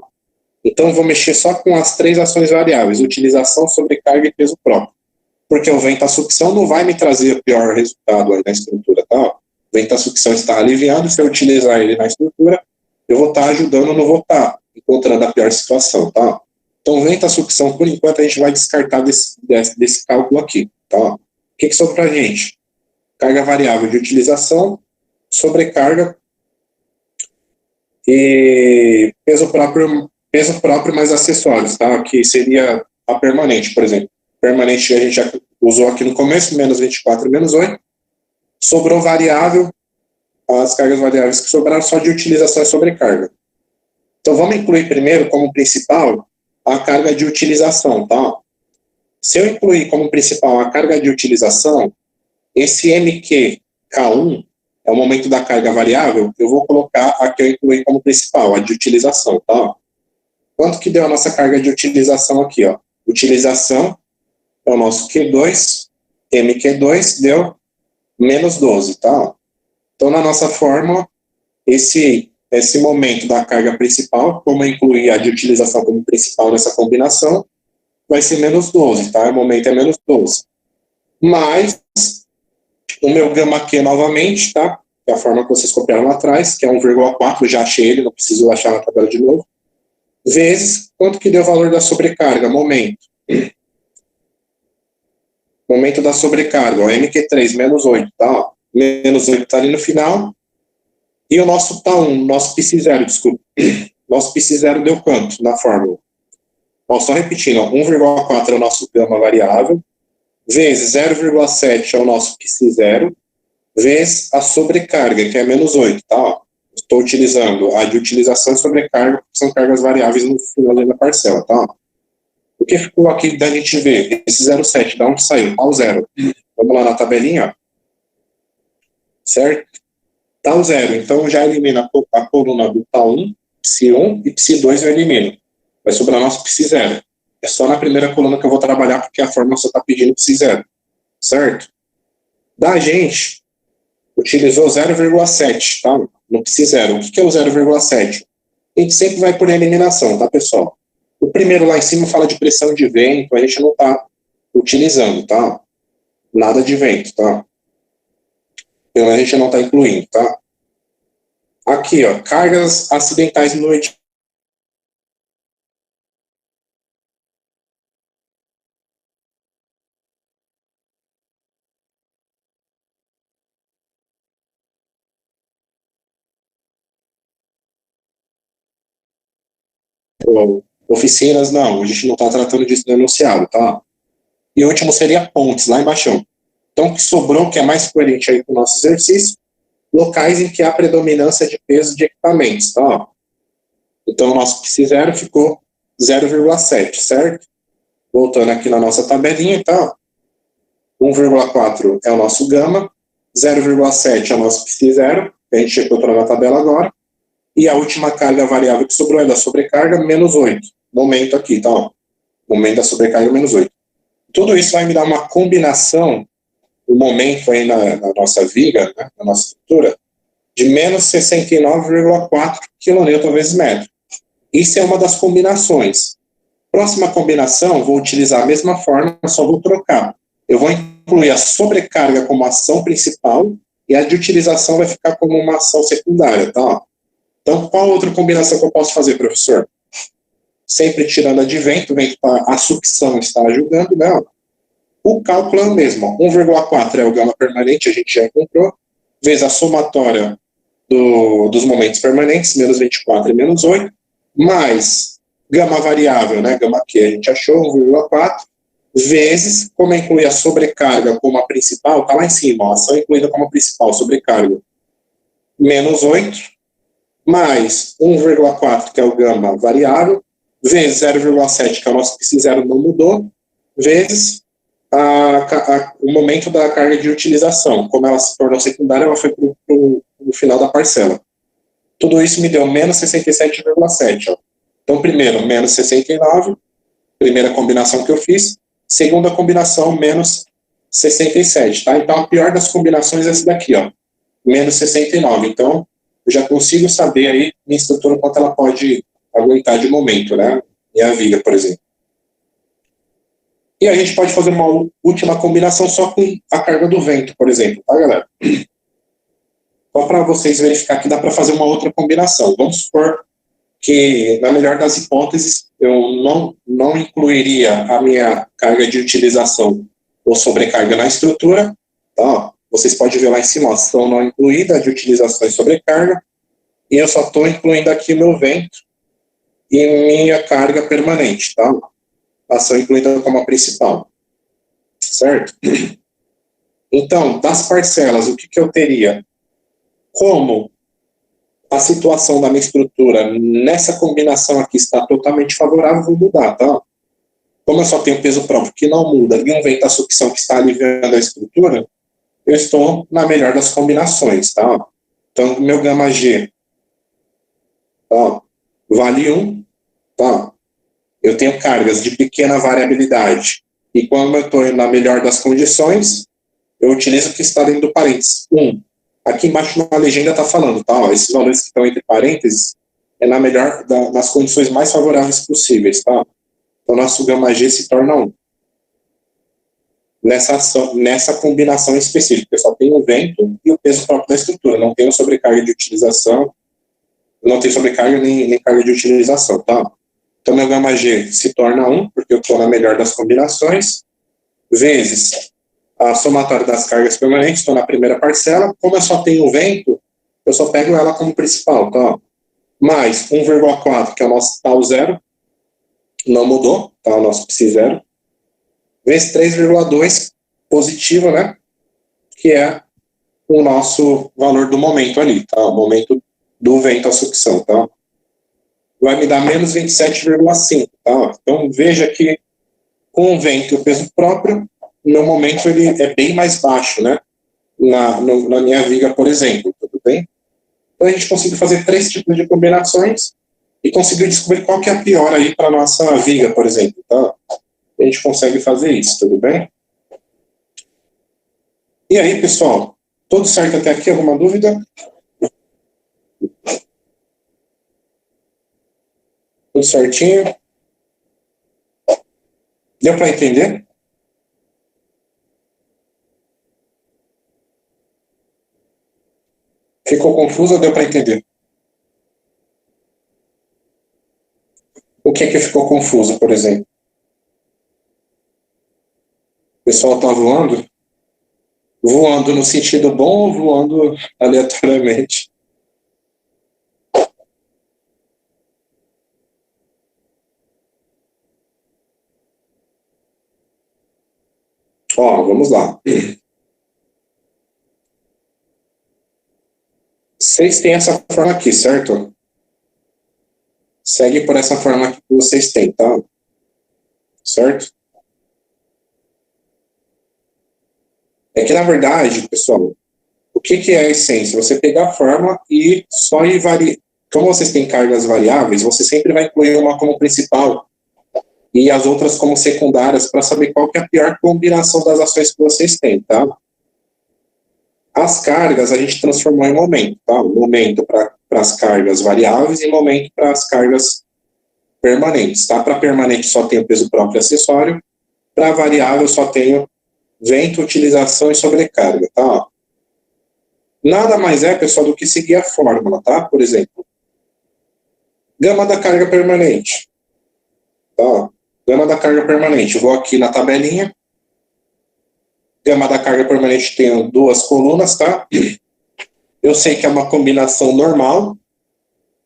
Então, vou mexer só com as 3 ações variáveis, utilização, sobrecarga e peso próprio. Porque o vento a sucção não vai me trazer o pior resultado aí na estrutura, tá? O vento a sucção está aliviando, se eu utilizar ele na estrutura, eu vou estar ajudando, não vou estar encontrando a pior situação, tá? Então, vento a sucção, por enquanto, a gente vai descartar desse cálculo aqui, tá? O que sobra pra gente? Carga variável de utilização, sobrecarga e peso próprio mais acessórios, tá? Que seria a permanente, por exemplo. Permanente a gente já usou aqui no começo, menos 24 e menos 8. Sobrou variável, as cargas variáveis que sobraram só de utilização e sobrecarga. Então vamos incluir primeiro como principal a carga de utilização, tá? Se eu incluir como principal a carga de utilização, esse MQK1 é o momento da carga variável, eu vou colocar a que eu incluí como principal, a de utilização, tá? Quanto que deu a nossa carga de utilização aqui, ó? Utilização é o nosso Q2, MQ2 deu menos 12, tá? Então, na nossa fórmula, esse momento da carga principal, como eu incluir a de utilização como principal nessa combinação, vai ser menos 12, tá? O momento é menos 12. Mas, o meu gama Q novamente, tá? É a forma que vocês copiaram lá atrás, que é 1,4, já achei ele, não preciso achar na tabela de novo. Vezes, quanto que deu o valor da sobrecarga? Momento. Momento da sobrecarga, ó, MQ3, menos 8, tá? Menos 8 tá ali no final. E o nosso Tá1, nosso psi0, desculpa. Nosso psi0 deu quanto na fórmula? Ó, só repetindo, 1,4 é o nosso gama variável, vezes 0,7 é o nosso psi0, vezes a sobrecarga, que é menos 8, tá? Ó, estou utilizando a de utilização e sobrecarga, que são cargas variáveis no final da parcela, tá? O que ficou aqui da gente ver? Esse 0,7, da onde saiu? Tá o 0. Vamos lá na tabelinha, ó. Certo? Tá o 0. Então, já elimina a coluna do Tá1, Psi1 e Psi2 eu elimino. Vai sobrar nosso Psi0. É só na primeira coluna que eu vou trabalhar, porque a fórmula só está pedindo Psi0. Certo? Da gente, utilizou 0,7, tá? No Psi0. O que é o 0,7? A gente sempre vai por eliminação, tá, pessoal? O primeiro lá em cima fala de pressão de vento, a gente não está utilizando, tá? Nada de vento, tá? Então a gente não está incluindo, tá? Aqui, ó, cargas acidentais no edifício. Oficinas, não, a gente não está tratando disso no enunciado, tá? E o último seria pontes, lá embaixo. Então, o que sobrou, que é mais coerente aí com o nosso exercício, locais em que há predominância de peso de equipamentos, tá? Então, o nosso Psi0 ficou 0,7, certo? Voltando aqui na nossa tabelinha, tá? 1,4 é o nosso gama, 0,7 é o nosso Psi0, que a gente checou para na tabela agora, e a última carga variável que sobrou é da sobrecarga, menos 8. Momento aqui, tá? Ó. Momento da sobrecarga, menos 8. Tudo isso vai me dar uma combinação, o momento aí na nossa viga, né, na nossa estrutura, de menos 69,4 kN vezes metro. Isso é uma das combinações. Próxima combinação, vou utilizar a mesma forma, só vou trocar. Eu vou incluir a sobrecarga como ação principal e a de utilização vai ficar como uma ação secundária, tá? Então, qual outra combinação que eu posso fazer, professor? Sempre tirando a de vento, a sucção está ajudando, né? O cálculo é o mesmo, 1,4 é o gama permanente, a gente já encontrou, vezes a somatória dos momentos permanentes, menos 24 e menos 8, mais gama variável, né, gama Q, a gente achou 1,4, vezes, como eu incluí a sobrecarga como a principal, está lá em cima, ó, ação incluída como a principal, sobrecarga, menos 8, mais 1,4, que é o gama variável, vezes 0,7, que é o nosso psi0 não mudou, vezes o momento da carga de utilização. Como ela se tornou secundária, ela foi para o final da parcela. Tudo isso me deu menos 67,7. Então, primeiro, menos 69, primeira combinação que eu fiz. Segunda combinação, menos 67, tá? Então, a pior das combinações é essa daqui, ó, menos 69. Então, eu já consigo saber aí, minha estrutura, quanto ela pode aguentar de momento, né? Minha viga, por exemplo. E a gente pode fazer uma última combinação só com a carga do vento, por exemplo, tá, galera? Só para vocês verificar que dá para fazer uma outra combinação. Vamos supor que, na melhor das hipóteses, eu não incluiria a minha carga de utilização ou sobrecarga na estrutura. Tá? Vocês podem ver lá em cima, ação não incluída, de utilização e sobrecarga. E eu só estou incluindo aqui meu vento e minha carga permanente, tá? Ação incluída como a principal. Certo? Então, das parcelas, o que eu teria? Como a situação da minha estrutura nessa combinação aqui está totalmente favorável, vou mudar, tá? Como eu só tenho peso próprio que não muda e um vento à sucção que está aliviando a estrutura, eu estou na melhor das combinações, tá? Então, meu gama G, tá? Vale 1, tá? Eu tenho cargas de pequena variabilidade e quando eu estou na melhor das condições, eu utilizo o que está dentro do parênteses, 1. Aqui embaixo na legenda está falando, tá? Ó, esses valores que estão entre parênteses é na melhor, nas condições mais favoráveis possíveis, tá? Então, nosso gama G se torna 1. Nessa combinação específica, eu só tenho o vento e o peso próprio da estrutura, não tenho sobrecarga de utilização, não tenho sobrecarga nem carga de utilização, tá? Então, meu gama G se torna 1, porque eu estou na melhor das combinações, vezes a somatória das cargas permanentes, estou na primeira parcela. Como eu só tenho o vento, eu só pego ela como principal, tá? Mais 1,4, que é o nosso tal zero, não mudou, tá? O nosso psi0, vezes 3,2, positivo, né? Que é o nosso valor do momento ali, tá? O momento do vento à sucção, tá? Vai me dar menos 27,5, tá? Então, veja que com o vento e o peso próprio, o meu momento ele é bem mais baixo, né? Na minha viga, por exemplo, tudo bem? Então, a gente conseguiu fazer 3 tipos de combinações e conseguiu descobrir qual que é a pior aí para a nossa viga, por exemplo, tá? A gente consegue fazer isso, tudo bem? E aí, pessoal, tudo certo até aqui? Alguma dúvida? Tudo certinho? Deu para entender? Ficou confuso ou deu para entender? O que é que ficou confuso, por exemplo? O pessoal está voando? Voando no sentido bom ou voando aleatoriamente? Ó, vamos lá. Vocês têm essa forma aqui, certo? Segue por essa forma que vocês têm, tá? Certo? É que, na verdade, pessoal, o que é a essência? Você pegar a forma e só ir variar. Como vocês têm cargas variáveis, você sempre vai incluir uma como principal e as outras como secundárias para saber qual que é a pior combinação das ações que vocês têm, tá? As cargas a gente transformou em momento, tá? Momento para as cargas variáveis e momento para as cargas permanentes, tá? Para permanente só tenho peso próprio e acessório, para variável só tenho vento, utilização e sobrecarga, tá? Nada mais é, pessoal, do que seguir a fórmula, tá? Por exemplo, gama da carga permanente, tá? Gama da carga permanente, vou aqui na tabelinha, gama da carga permanente tem 2 colunas, tá? Eu sei que é uma combinação normal,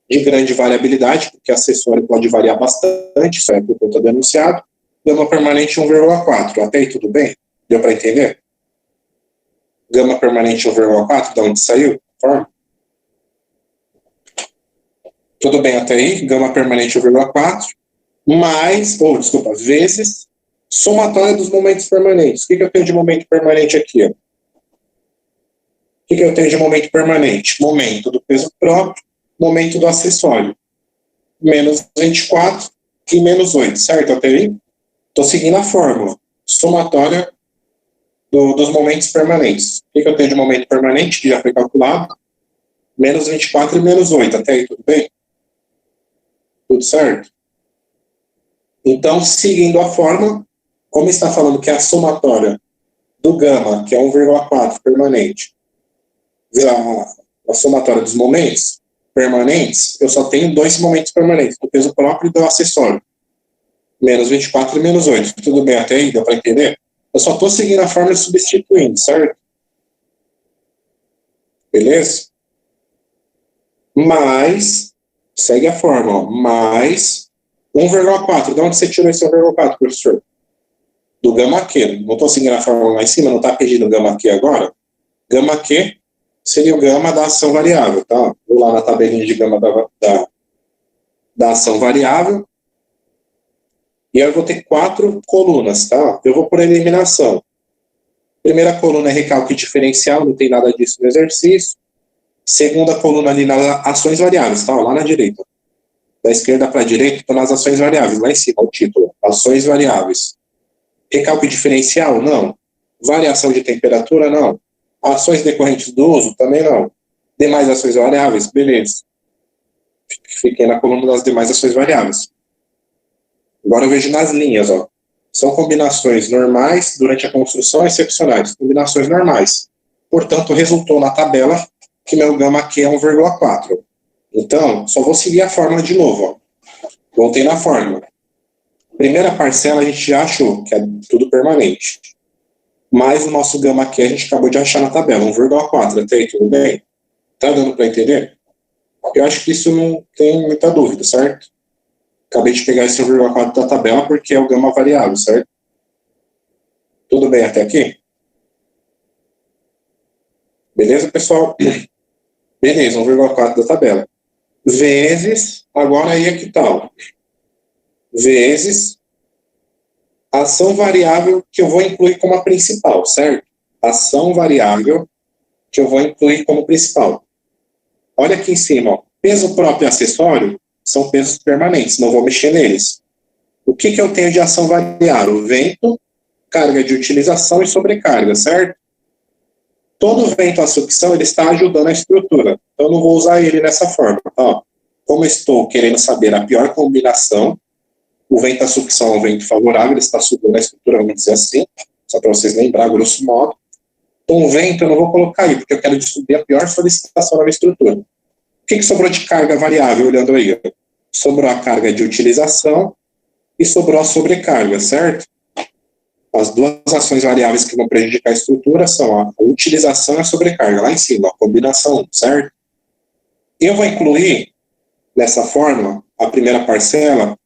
de grande variabilidade, porque acessório pode variar bastante, isso é por conta do enunciado. Gama permanente 1,4. Até aí tudo bem? Deu para entender? Gama permanente 1,4, de onde saiu? Forma? Tudo bem até aí? Gama permanente 1,4, mais, ou desculpa, vezes somatória dos momentos permanentes. O que eu tenho de momento permanente aqui? Ó? O que eu tenho de momento permanente? Momento do peso próprio, momento do acessório. Menos 24 e menos 8, certo até aí? Estou seguindo a fórmula. Somatória dos momentos permanentes. O que eu tenho de momento permanente, que já foi calculado? Menos 24 e menos 8. Até aí, tudo bem? Tudo certo? Então, seguindo a fórmula, como está falando que é a somatória do gama, que é 1,4 permanente, a somatória dos momentos permanentes, eu só tenho dois momentos permanentes, do peso próprio e do acessório. Menos 24 e menos 8. Tudo bem até aí? Deu para entender? Eu só estou seguindo a fórmula e substituindo, certo? Beleza? Mais, segue a fórmula, mais 1,4. De onde você tirou esse 1,4, professor? Do gama Q. Não estou seguindo a fórmula lá em cima, não está pedindo gama Q agora? Gama Q seria o gama da ação variável, tá? Vou lá na tabelinha de gama da ação variável. E eu vou ter 4 colunas, tá? Eu vou por eliminação. Primeira coluna é recalque diferencial, não tem nada disso no exercício. Segunda coluna ali nas ações variáveis, tá? Lá na direita. Da esquerda para a direita, estou nas ações variáveis, lá em cima, o título. Ações variáveis. Recalque diferencial? Não. Variação de temperatura? Não. Ações decorrentes do uso? Também não. Demais ações variáveis? Beleza. Fiquei na coluna das demais ações variáveis. Agora eu vejo nas linhas, ó. São combinações normais durante a construção excepcionais. Combinações normais. Portanto, resultou na tabela que meu gama Q é 1,4. Então, só vou seguir a fórmula de novo, ó. Voltei na fórmula. Primeira parcela a gente já achou, que é tudo permanente. Mais o nosso gama Q a gente acabou de achar na tabela, 1,4. Até aí, tudo bem? Tá dando para entender? Eu acho que isso não tem muita dúvida, certo? Acabei de pegar esse 1,4 da tabela porque é o gama variável, certo? Tudo bem até aqui? Beleza, pessoal? Beleza, 1,4 da tabela. Vezes, agora aí é que tal? Vezes ação variável que eu vou incluir como a principal, certo? Ação variável que eu vou incluir como principal. Olha aqui em cima, ó. Peso próprio e acessório são pesos permanentes, não vou mexer neles. O que eu tenho de ação variável? Vento, carga de utilização e sobrecarga, certo? Todo vento à sucção, ele está ajudando a estrutura. Então, eu não vou usar ele nessa forma. Ó, como eu estou querendo saber a pior combinação, o vento à sucção é um vento favorável, ele está subindo a estrutura, vamos dizer assim, só para vocês lembrar, grosso modo. Então, o vento eu não vou colocar aí, porque eu quero descobrir a pior solicitação da minha estrutura. O que sobrou de carga variável, olhando aí? Sobrou a carga de utilização e sobrou a sobrecarga, certo? As duas ações variáveis que vão prejudicar a estrutura são a utilização e a sobrecarga, lá em cima, a combinação, certo? Eu vou incluir, nessa fórmula, a primeira parcela,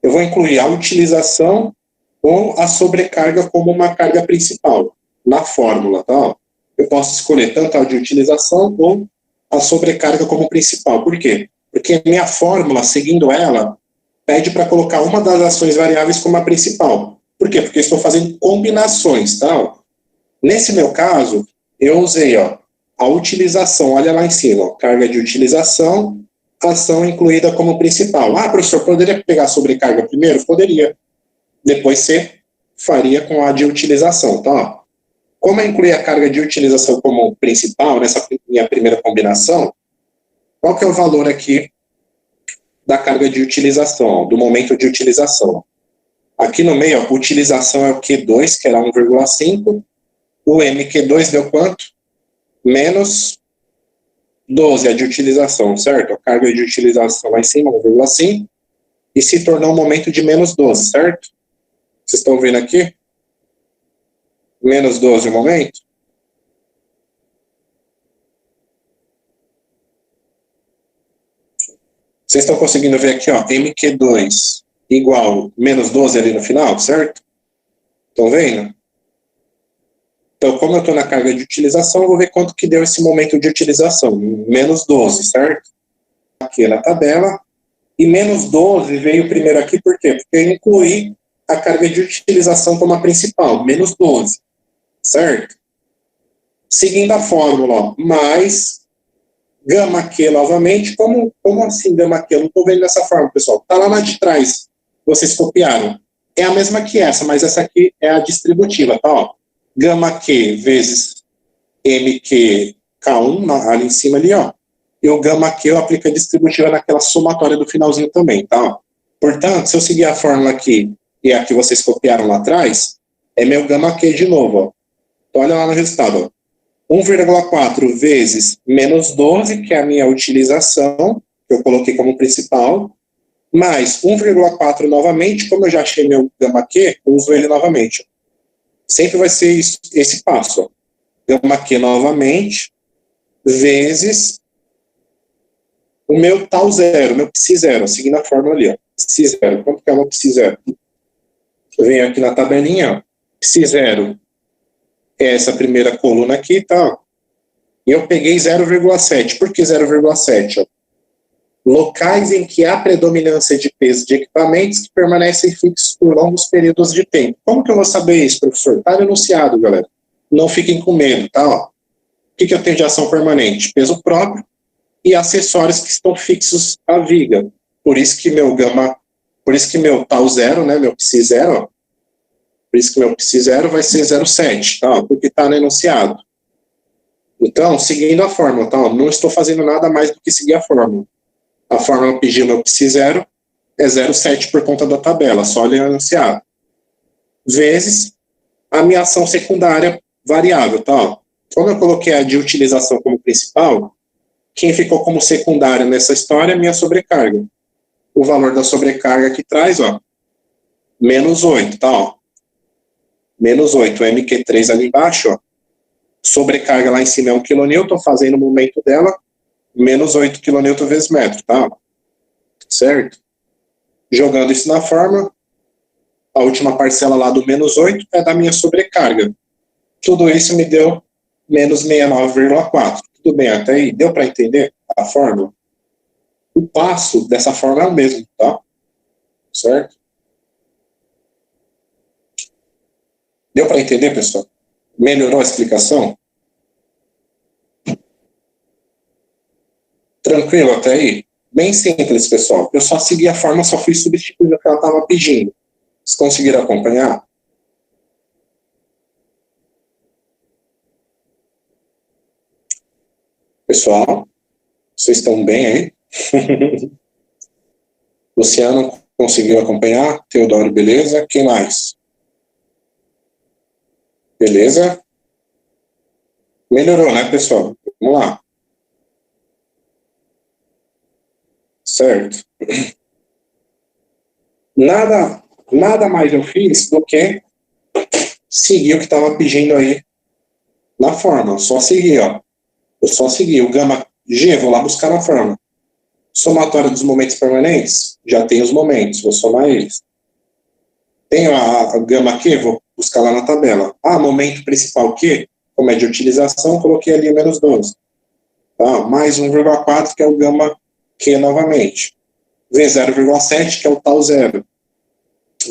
eu vou incluir a utilização ou a sobrecarga como uma carga principal, na fórmula, tá? Eu posso escolher tanto a de utilização ou a sobrecarga como principal. Por quê? Porque minha fórmula, seguindo ela, pede para colocar uma das ações variáveis como a principal. Por quê? Porque eu estou fazendo combinações, tá? Nesse meu caso, eu usei, ó, a utilização, olha lá em cima, ó, carga de utilização, ação incluída como principal. Ah, professor, poderia pegar a sobrecarga primeiro? Poderia. Depois você faria com a de utilização, tá? Como eu incluí a carga de utilização como principal nessa minha primeira combinação, qual que é o valor aqui da carga de utilização, do momento de utilização? Aqui no meio, a utilização é o Q2, que era 1,5. O MQ2 deu quanto? Menos 12, a de utilização, certo? A carga de utilização lá em cima, 1,5. E se tornou um momento de menos 12, certo? Vocês estão vendo aqui? Menos 12 o momento. Vocês estão conseguindo ver aqui, ó, MQ2 igual menos 12 ali no final, certo? Estão vendo? Então, como eu estou na carga de utilização, eu vou ver quanto que deu esse momento de utilização. Menos 12, certo? Aqui na tabela. E menos 12 veio primeiro aqui, por quê? Porque eu incluí a carga de utilização como a principal, menos 12, certo? Seguindo a fórmula, ó, mais gama Q novamente. Como assim gama Q? Eu não estou vendo dessa forma, pessoal. Está lá de trás, vocês copiaram. É a mesma que essa, mas essa aqui é a distributiva, tá? Ó. Gama Q vezes MQK1, ali em cima ali, ó. E o gama Q eu aplico a distributiva naquela somatória do finalzinho também, tá? Portanto, se eu seguir a fórmula aqui e a que vocês copiaram lá atrás, é meu gama Q de novo, ó. Então, olha lá no resultado, ó. 1,4 vezes menos 12, que é a minha utilização, que eu coloquei como principal, mais 1,4 novamente, como eu já achei meu gama Q, eu uso ele novamente. Sempre vai ser isso, esse passo, ó. Gama Q novamente, vezes o meu tal zero, meu psi zero, seguindo a fórmula ali, ó. Psi zero, quanto que é o meu psi zero? Eu venho aqui na tabelinha, ó. Psi zero é essa primeira coluna aqui, tá? E eu peguei 0,7. Por que 0,7? Locais em que há predominância de peso de equipamentos que permanecem fixos por longos períodos de tempo. Como que eu vou saber isso, professor? Está enunciado, galera. Não fiquem com medo, tá? Ó. O que eu tenho de ação permanente? Peso próprio e acessórios que estão fixos à viga. Por isso que meu tal zero, né, meu psi zero, ó, por isso que meu psi zero vai ser 0,7, tá? Porque está no enunciado. Então, seguindo a fórmula, tá? Não estou fazendo nada mais do que seguir a fórmula. A fórmula pediu meu psi zero é 0,7 por conta da tabela, só ler o enunciado. Vezes a minha ação secundária variável, tá? Como eu coloquei a de utilização como principal, quem ficou como secundária nessa história é a minha sobrecarga. O valor da sobrecarga que traz, ó, menos 8, tá? Ó. Menos 8, o MQ3 ali embaixo, ó. Sobrecarga lá em cima é 1 kN, fazendo o momento dela, menos 8 kN vezes metro, tá? Certo? Jogando isso na fórmula, a última parcela lá do menos 8 é da minha sobrecarga. Tudo isso me deu menos 69,4. Tudo bem até aí? Deu para entender a fórmula? O passo dessa fórmula é o mesmo, tá? Certo? Deu para entender, pessoal? Melhorou a explicação? Tranquilo até aí? Bem simples, pessoal. Eu só segui a fórmula, só fui substituir o que ela estava pedindo. Vocês conseguiram acompanhar? Pessoal, vocês estão bem aí? Luciano conseguiu acompanhar? Teodoro, beleza? Quem mais? Beleza? Melhorou, né, pessoal? Vamos lá. Certo. Nada mais eu fiz do que seguir o que estava pedindo aí na fórmula. Só seguir, ó. Eu só segui o gama G, vou lá buscar na fórmula. Somatório dos momentos permanentes, já tem os momentos, vou somar eles. Tenho a gama Q, vou buscar lá na tabela. Momento principal Q, como é de utilização, coloquei ali menos 12. Tá? Mais 1,4, que é o gama Q novamente. Vezes 0,7, que é o tal zero.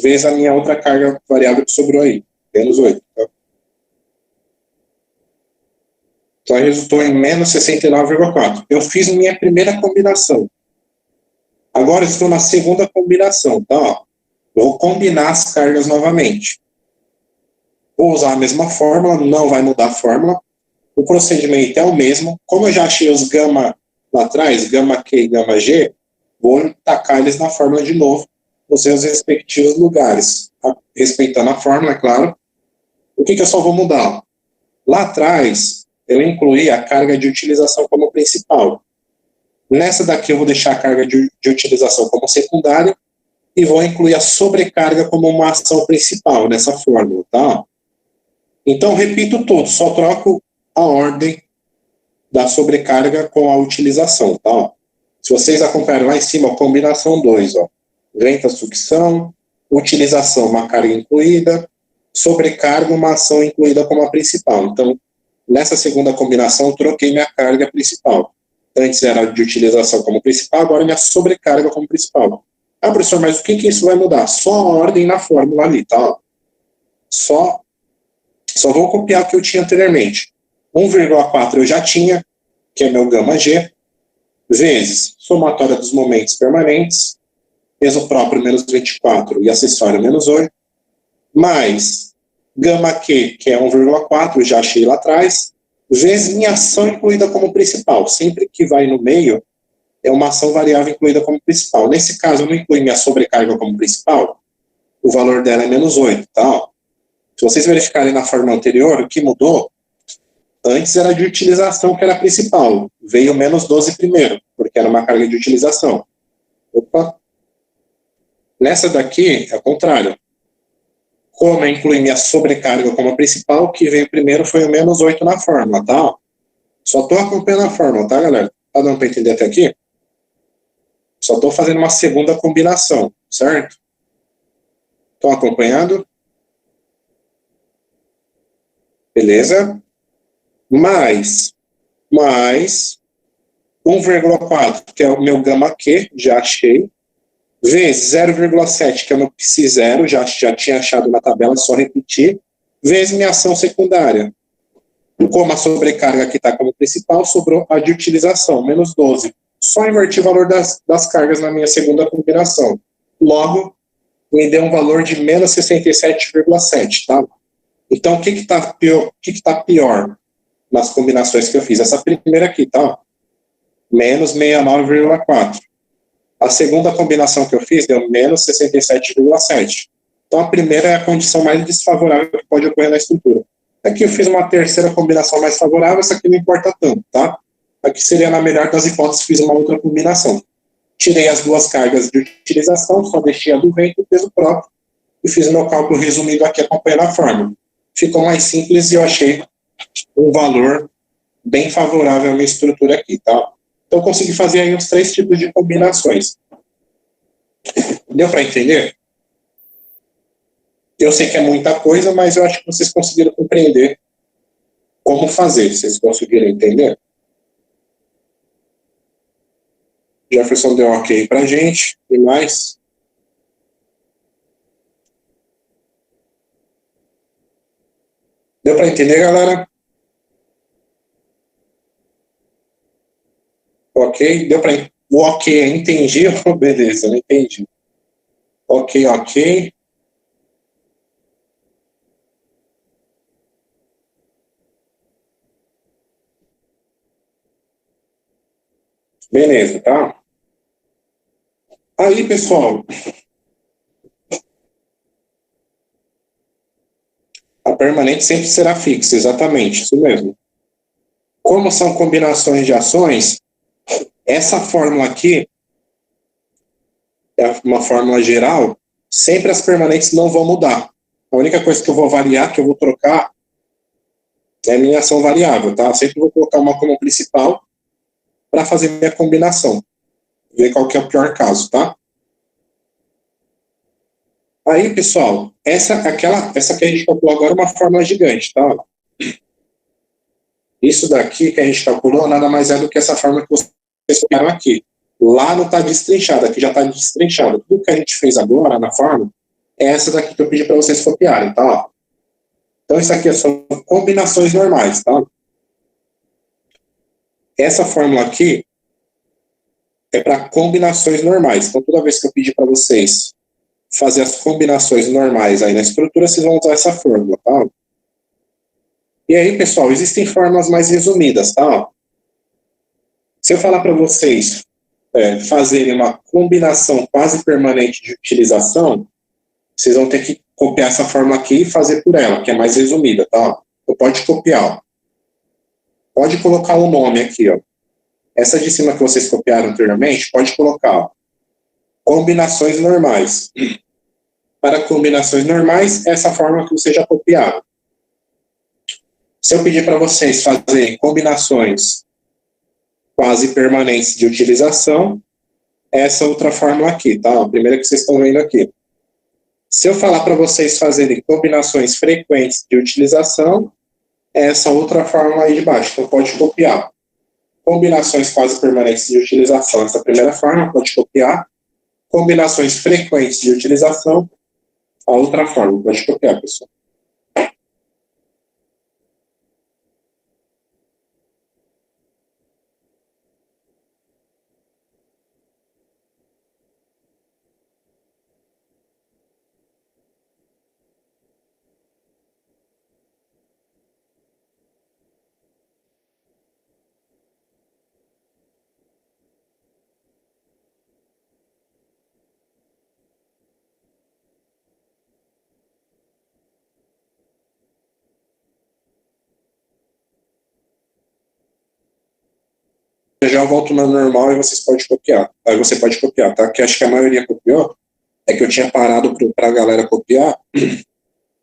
Vezes a minha outra carga variável que sobrou aí, menos 8. Tá? Então, resultou em menos 69,4. Eu fiz minha primeira combinação. Agora estou na segunda combinação, tá? Vou combinar as cargas novamente. Vou usar a mesma fórmula, não vai mudar a fórmula. O procedimento é o mesmo. Como eu já achei os gama lá atrás, gama Q e gama G, vou tacar eles na fórmula de novo, nos seus respectivos lugares. Respeitando a fórmula, é claro. O que eu só vou mudar? Lá atrás, eu incluí a carga de utilização como principal. Nessa daqui eu vou deixar a carga de utilização como secundária e vou incluir a sobrecarga como uma ação principal nessa fórmula, tá? Então, repito tudo, só troco a ordem da sobrecarga com a utilização, tá? Se vocês acompanharem lá em cima, a combinação 2, ó. venta, sucção, utilização, uma carga incluída, sobrecarga, uma ação incluída como a principal. Então, nessa segunda combinação, eu troquei minha carga principal. Antes era de utilização como principal, agora minha sobrecarga como principal. Ah, professor, mas o que isso vai mudar? Só a ordem na fórmula ali, tá? Só vou copiar o que eu tinha anteriormente. 1,4 eu já tinha, que é meu gama G, vezes somatória dos momentos permanentes, peso próprio menos 24 e acessório menos 8, mais gama Q, que é 1,4, já achei lá atrás, vezes minha ação incluída como principal. Sempre que vai no meio, é uma ação variável incluída como principal. Nesse caso, eu não incluí minha sobrecarga como principal, o valor dela é menos 8, tá? Se vocês verificarem na fórmula anterior, o que mudou, antes era de utilização que era a principal, veio menos 12 primeiro, porque era uma carga de utilização. Opa! Nessa daqui, é o contrário. Como eu incluí minha sobrecarga como a principal, o que veio primeiro foi o menos 8 na fórmula, tá? Só estou acompanhando a fórmula, tá, galera? Tá dando para entender até aqui? Só estou fazendo uma segunda combinação, certo? Estão acompanhando? Beleza? Mais 1,4, que é o meu gama Q, já achei, vezes 0,7, que é o meu psi0, já tinha achado na tabela, só repetir, vezes minha ação secundária. Como a sobrecarga aqui está como principal, sobrou a de utilização, menos 12. Só inverti o valor das cargas na minha segunda combinação. Logo, me deu um valor de menos 67,7, tá? Então, o que está pior nas combinações que eu fiz? Essa primeira aqui, tá? Menos 69,4. A segunda combinação que eu fiz deu menos 67,7. Então, a primeira é a condição mais desfavorável que pode ocorrer na estrutura. Aqui eu fiz uma terceira combinação mais favorável, essa aqui não importa tanto, tá? Aqui seria, na melhor das hipóteses, fiz uma outra combinação. Tirei as duas cargas de utilização, só deixei a do vento e o peso próprio, e fiz o meu cálculo resumido aqui acompanhando a fórmula. Ficou mais simples e eu achei um valor bem favorável à minha estrutura aqui, tá? Então, eu consegui fazer aí uns 3 tipos de combinações. Deu para entender? Eu sei que é muita coisa, mas eu acho que vocês conseguiram compreender como fazer. Vocês conseguiram entender? Jefferson deu ok pra gente. E mais? Deu para entender, galera? Ok? Deu para... O ok, entendi? Beleza, não entendi. Ok, ok. Beleza, tá? Aí, pessoal, a permanente sempre será fixa, exatamente, isso mesmo. Como são combinações de ações, essa fórmula aqui é uma fórmula geral, sempre as permanentes não vão mudar. A única coisa que eu vou variar, que eu vou trocar, é a minha ação variável, tá? Sempre vou colocar uma como principal para fazer minha combinação. Ver qual que é o pior caso, tá? Aí, pessoal, essa que a gente calculou agora é uma fórmula gigante, tá? Isso daqui que a gente calculou nada mais é do que essa fórmula que vocês copiaram aqui. Lá não está destrinchado, aqui já está destrinchado. Tudo que a gente fez agora na fórmula é essa daqui que eu pedi para vocês copiarem, tá? Então, isso aqui são combinações normais, tá? Essa fórmula aqui é para combinações normais. Então, toda vez que eu pedir para vocês fazer as combinações normais aí na estrutura, vocês vão usar essa fórmula, tá? E aí, pessoal, existem fórmulas mais resumidas, tá? Se eu falar para vocês fazerem uma combinação quase permanente de utilização, vocês vão ter que copiar essa fórmula aqui e fazer por ela, que é mais resumida, tá? Então, pode copiar, ó. Pode colocar o nome aqui, ó. Essa de cima que vocês copiaram anteriormente, pode colocar, ó, combinações normais. Para combinações normais, essa fórmula que vocês já copiaram. Se eu pedir para vocês fazerem combinações quase permanentes de utilização, essa outra fórmula aqui, tá? A primeira que vocês estão vendo aqui. Se eu falar para vocês fazerem combinações frequentes de utilização, é essa outra fórmula aí de baixo, então pode copiar. Combinações quase permanentes de utilização, essa primeira fórmula, pode copiar. Combinações frequentes de utilização, a outra fórmula, pode copiar, pessoal. Já volto no normal e vocês podem copiar. Aí você pode copiar, tá? Que acho que a maioria copiou. É que eu tinha parado para a galera copiar.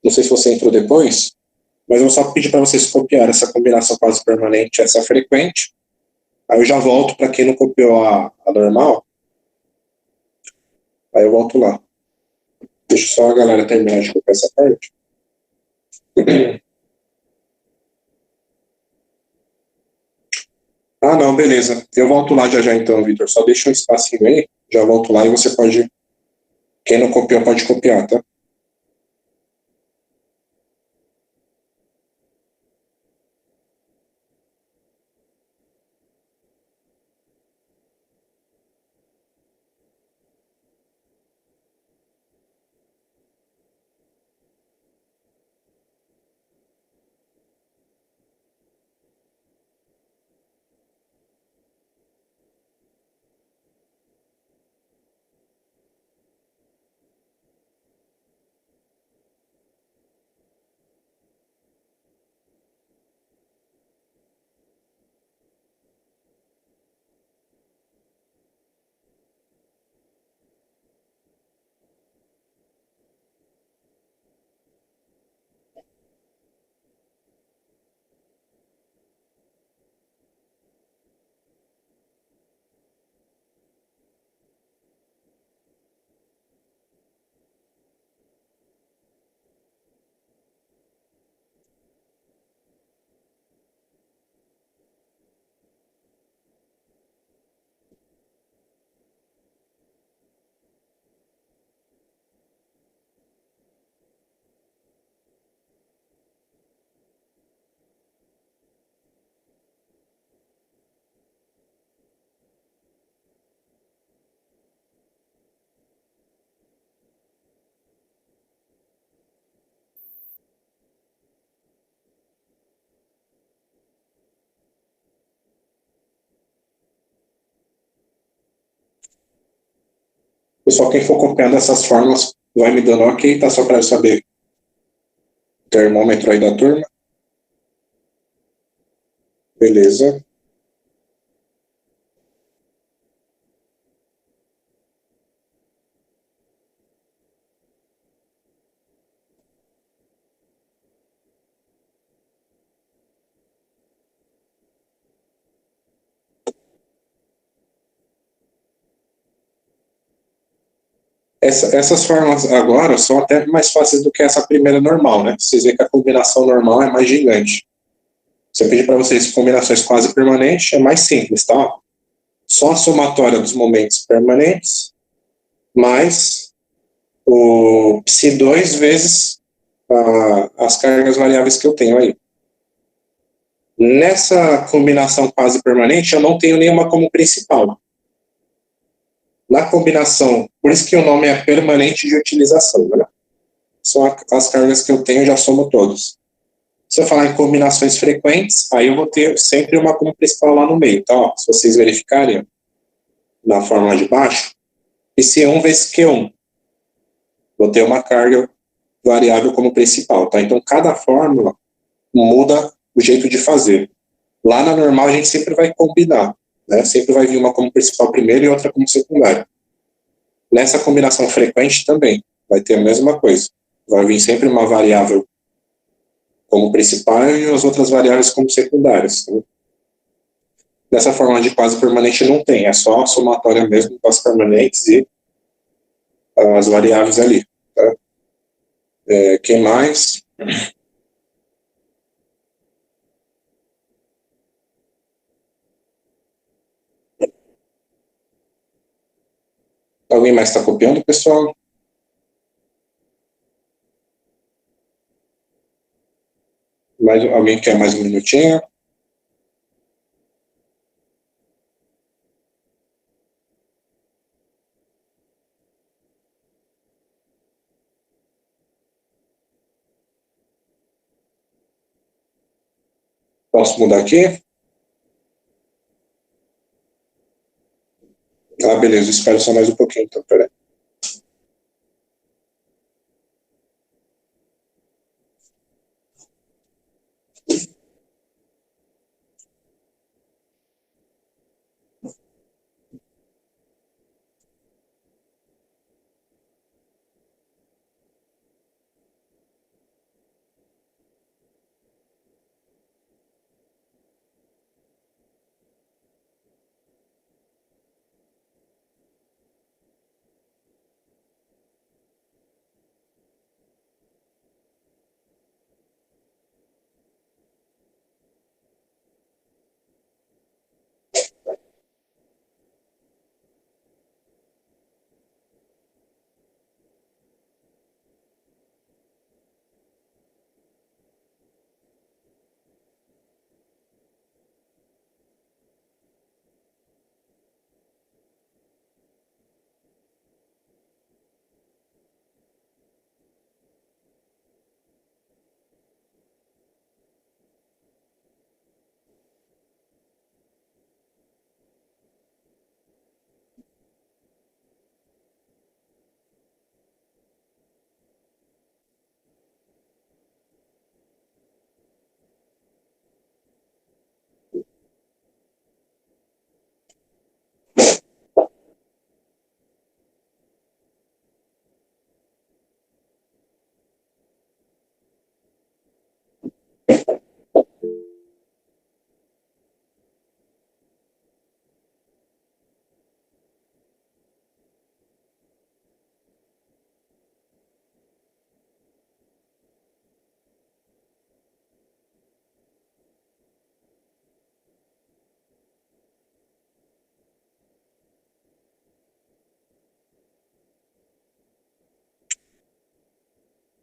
Não sei se você entrou depois, mas eu só pedi para vocês copiar essa combinação quase permanente, essa frequente. Aí eu já volto para quem não copiou a normal. Aí eu volto lá. Deixa só a galera terminar de copiar essa parte. Ah, não, beleza. Eu volto lá já então, Vitor. Só deixa um espacinho aí. Já volto lá e você pode... Quem não copiou pode copiar, tá? Pessoal, quem for copiando essas fórmulas vai me dando ok, tá? Só para eu saber o termômetro aí da turma. Beleza. Essas fórmulas agora são até mais fáceis do que essa primeira normal, né? Vocês veem que a combinação normal é mais gigante. Se eu pedir para vocês combinações quase permanentes, é mais simples, tá? Só a somatória dos momentos permanentes mais o psi2 vezes as cargas variáveis que eu tenho aí. Nessa combinação quase permanente, eu não tenho nenhuma como principal. Na combinação, por isso que o nome é permanente de utilização, né? São as cargas que eu tenho, eu já somo todos. Se eu falar em combinações frequentes, aí eu vou ter sempre uma como principal lá no meio. Então, ó, se vocês verificarem na fórmula de baixo, psi1 vezes q1. Vou ter uma carga variável como principal, tá? Então, cada fórmula muda o jeito de fazer. Lá na normal, a gente sempre vai combinar, né? Sempre vai vir uma como principal primeiro e outra como secundária. Nessa combinação frequente também, vai ter a mesma coisa. Vai vir sempre uma variável como principal e as outras variáveis como secundárias. Tá? Dessa forma de quase permanente não tem, é só a somatória mesmo das permanentes e as variáveis ali. Tá? Quem mais? Alguém mais está copiando, pessoal? Alguém quer mais um minutinho? Posso mudar aqui? Ah, beleza, espero só mais um pouquinho, então, peraí.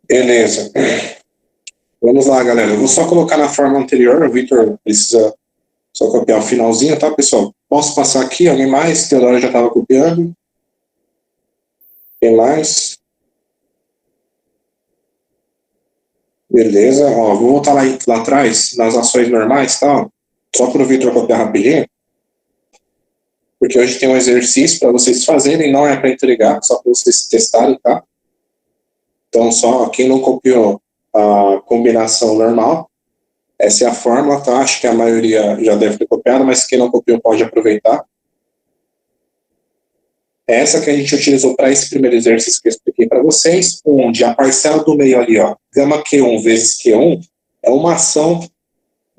Beleza. Vamos lá, galera. Eu vou só colocar na forma anterior. O Victor precisa só copiar o finalzinho, tá, pessoal? Posso passar aqui? Alguém mais? Teodoro já estava copiando. Quem mais? Beleza. Ó, vou voltar lá atrás, nas ações normais, tá? Só para o Victor copiar rapidinho. Porque hoje tem um exercício para vocês fazerem, não é para entregar, só para vocês testarem, tá? Então, só quem não copiou a combinação normal, essa é a fórmula, tá? Acho que a maioria já deve ter copiado, mas quem não copiou pode aproveitar. É essa que a gente utilizou para esse primeiro exercício que eu expliquei para vocês, onde a parcela do meio ali, ó, gama Q1 vezes Q1, é uma ação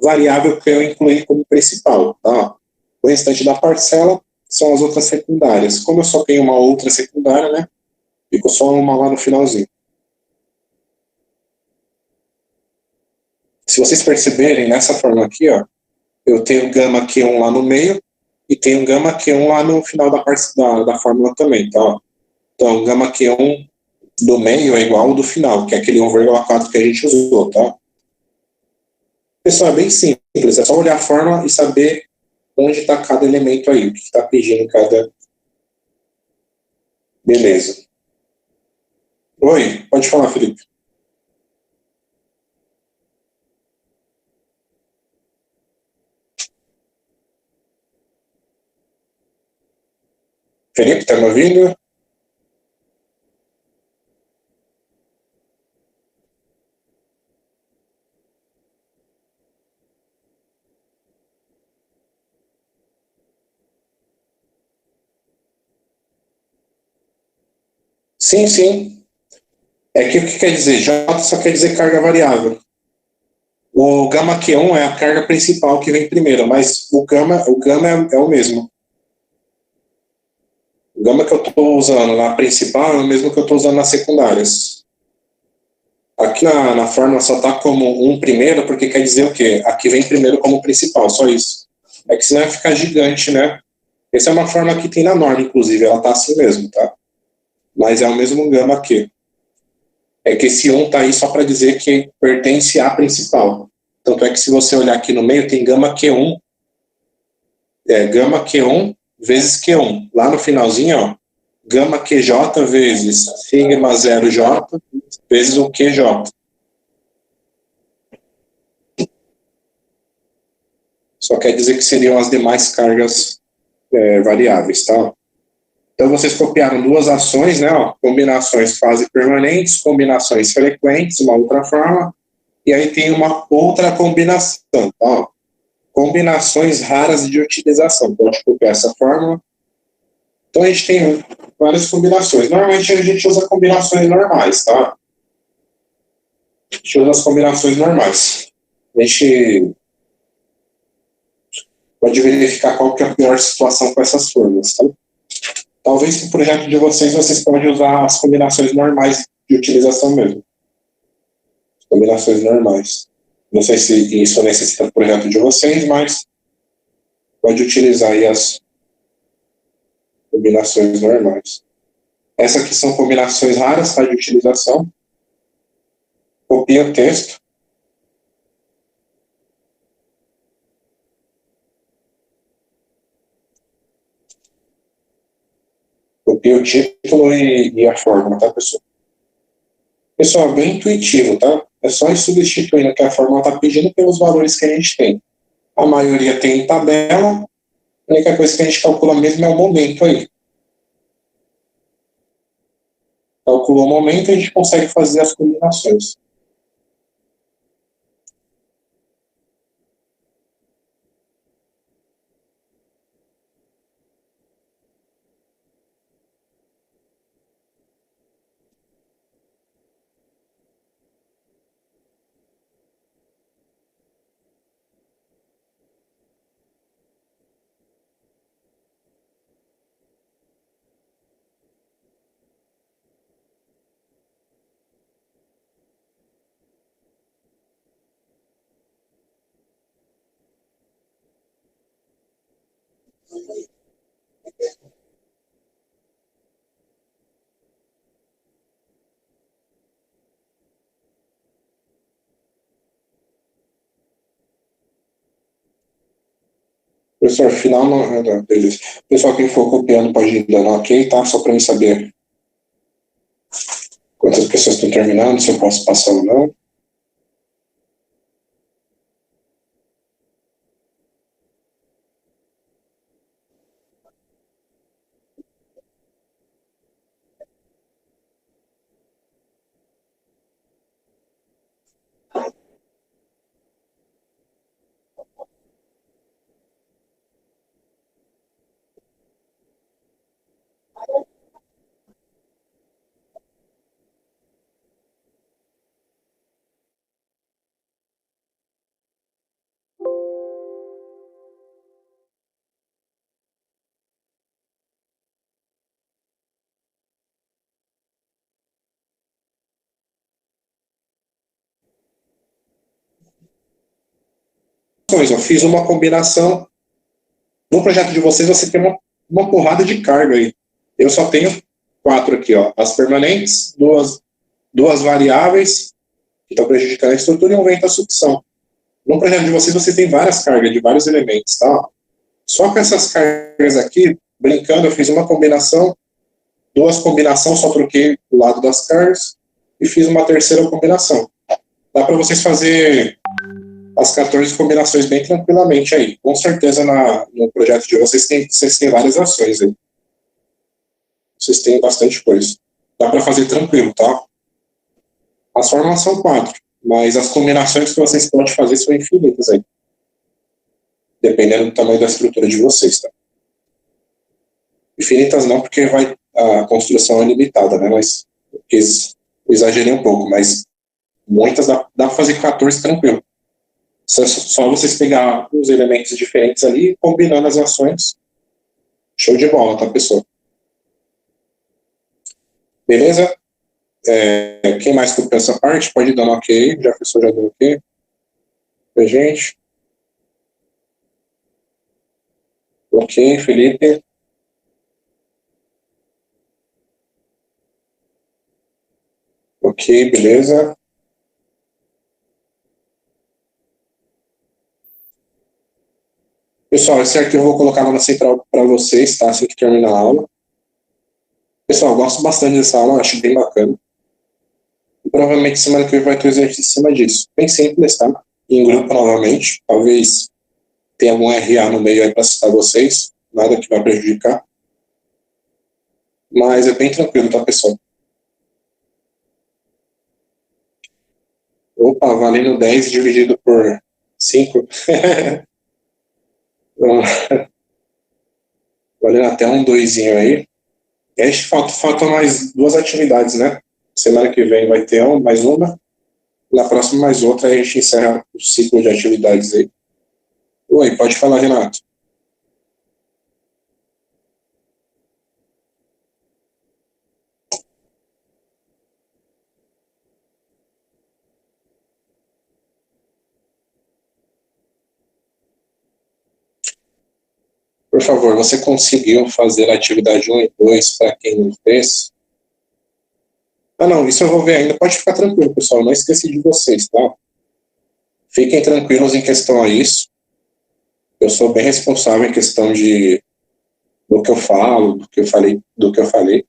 variável que eu incluí como principal, tá? O restante da parcela são as outras secundárias. Como eu só tenho uma outra secundária, né? Ficou só uma lá no finalzinho. Se vocês perceberem, nessa forma aqui, ó, eu tenho gama Q1 lá no meio e tenho gama Q1 lá no final da fórmula também, tá? Então, gama Q1 do meio é igual ao do final, que é aquele 1,4 que a gente usou, tá? Pessoal, é bem simples, é só olhar a fórmula e saber onde está cada elemento aí, o que está pedindo cada... Beleza. Oi, pode falar, Felipe. Felipe, está me ouvindo? Sim, sim. É que o que quer dizer? J só quer dizer carga variável. O gama Q1 é a carga principal que vem primeiro, mas o gama é o mesmo. O gama que eu estou usando na principal é o mesmo que eu estou usando nas secundárias. Aqui na fórmula só está como um primeiro, porque quer dizer o quê? Aqui vem primeiro como principal, só isso. É que senão vai ficar gigante, né? Essa é uma forma que tem na norma, inclusive, ela está assim mesmo, tá? Mas é o mesmo gama aqui. É que esse 1 está aí só para dizer que pertence à principal. Tanto é que se você olhar aqui no meio, tem gama Q1, gama Q1 vezes Q1. Lá no finalzinho, ó, gama QJ vezes sigma 0J vezes o QJ. Só quer dizer que seriam as demais cargas variáveis, tá? Então, vocês copiaram duas ações, né? Ó, combinações fase permanentes, combinações frequentes, uma outra forma, e aí tem uma outra combinação, tá? Ó, combinações raras de utilização. Pode copiar essa fórmula. Então, a gente tem várias combinações. Normalmente, a gente usa combinações normais, tá? A gente usa as combinações normais. A gente pode verificar qual que é a pior situação com essas fórmulas, tá? Talvez no projeto de vocês podem usar as combinações normais de utilização mesmo. As combinações normais. Não sei se isso necessita do projeto de vocês, mas pode utilizar aí as combinações normais. Essas aqui são combinações raras, tá, de utilização. Copia o texto. Copia o título e a fórmula, tá, pessoal? Pessoal, é bem intuitivo, tá? É só ir substituindo que a fórmula está pedindo pelos valores que a gente tem. A maioria tem tabela, a única coisa que a gente calcula mesmo é o momento aí. Calculou o momento, a gente consegue fazer as combinações. Professor, final não, beleza. Pessoal, quem for copiando pode ir dando ok, tá? Só para mim saber quantas pessoas estão terminando, se eu posso passar ou não. Eu fiz uma combinação. No projeto de vocês, você tem uma porrada de carga aí. Eu só tenho 4 aqui, ó. As permanentes, duas variáveis, que estão prejudicando a estrutura, e um vento à sucção. No projeto de vocês, você tem várias cargas de vários elementos, tá? Só com essas cargas aqui, brincando, eu fiz uma combinação, duas combinações, só troquei o lado das cargas, e fiz uma terceira combinação. Dá para vocês fazer as 14 combinações bem tranquilamente aí. Com certeza no projeto de vocês têm várias ações aí. Vocês têm bastante coisa. Dá para fazer tranquilo, tá? As fórmulas são 4, mas as combinações que vocês podem fazer são infinitas aí. Dependendo do tamanho da estrutura de vocês, tá? Infinitas não, porque a construção é limitada, né? Mas exagerei um pouco, mas muitas dá para fazer 14 tranquilo. Só vocês pegar os elementos diferentes ali, combinando as ações. Show de bola, tá, pessoal? Beleza? Quem mais copiou essa parte, pode dar um ok. Já a pessoa já deu ok pra gente. Ok, Felipe. Ok, beleza. Pessoal, esse arquivo eu vou colocar lá na central para vocês, tá? Assim que terminar a aula. Pessoal, eu gosto bastante dessa aula, acho bem bacana. E provavelmente semana que vem vai ter exercício em cima disso. Bem simples, tá? Em grupo novamente. Talvez tenha algum RA no meio aí para citar vocês. Nada que vai prejudicar. Mas é bem tranquilo, tá, pessoal? Opa, valendo 10 dividido por 5. Valendo até um 2 aí. E aí faltam mais duas atividades, né? Semana que vem vai ter mais uma. Na próxima, mais outra. Aí a gente encerra o ciclo de atividades aí. Oi, pode falar, Renato. Por favor, você conseguiu fazer a atividade 1 e 2 para quem não fez? Ah, não, isso eu vou ver ainda. Pode ficar tranquilo, pessoal. Eu não esqueci de vocês, tá? Fiquem tranquilos em questão a isso. Eu sou bem responsável em questão do que eu falo, do que eu falei.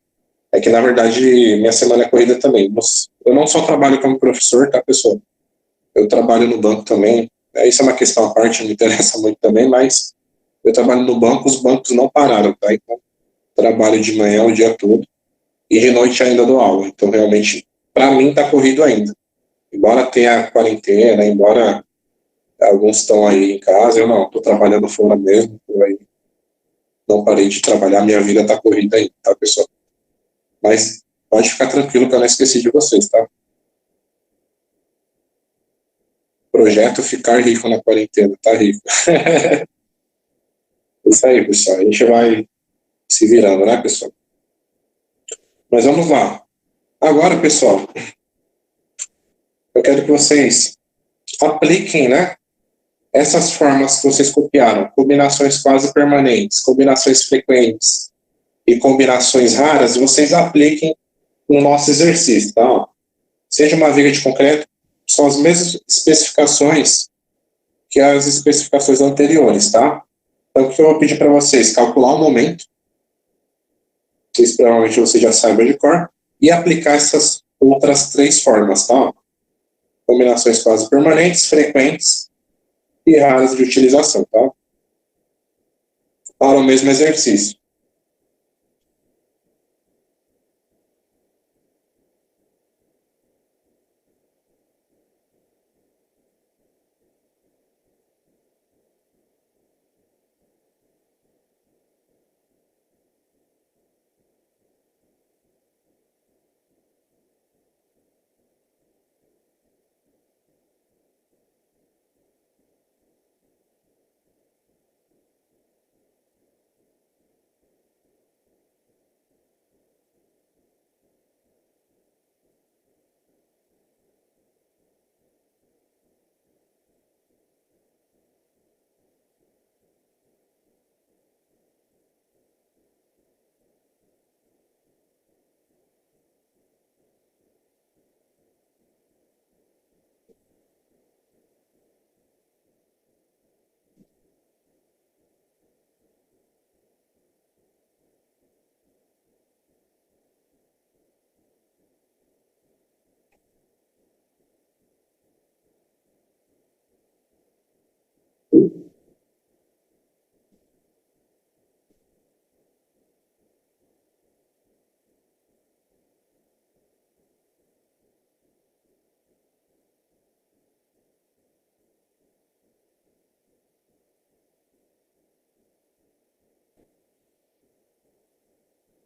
É que, na verdade, minha semana é corrida também. Eu não só trabalho como professor, tá, pessoal? Eu trabalho no banco também. Isso é uma questão à parte, não me interessa muito também, mas eu trabalho no banco, os bancos não pararam, tá? Então, trabalho de manhã o dia todo e de noite ainda dou aula. Então, realmente, para mim, tá corrido ainda. Embora tenha a quarentena, embora alguns estão aí em casa, eu não, tô trabalhando fora mesmo, aí não parei de trabalhar, minha vida tá corrida ainda, tá, pessoal? Mas pode ficar tranquilo que eu não esqueci de vocês, tá? Projeto ficar rico na quarentena, tá rico. Isso aí, pessoal. A gente vai se virando, né, pessoal? Mas vamos lá. Agora, pessoal, eu quero que vocês apliquem, né, essas formas que vocês copiaram, combinações quase permanentes, combinações frequentes e combinações raras, vocês apliquem no nosso exercício, tá? Seja uma viga de concreto, são as mesmas especificações que as especificações anteriores, tá? Então, o que eu vou pedir para vocês? Calcular o momento, vocês provavelmente você já saibam de cor, e aplicar essas outras três formas, tá? Combinações quase permanentes, frequentes e raras de utilização, tá? Para o mesmo exercício.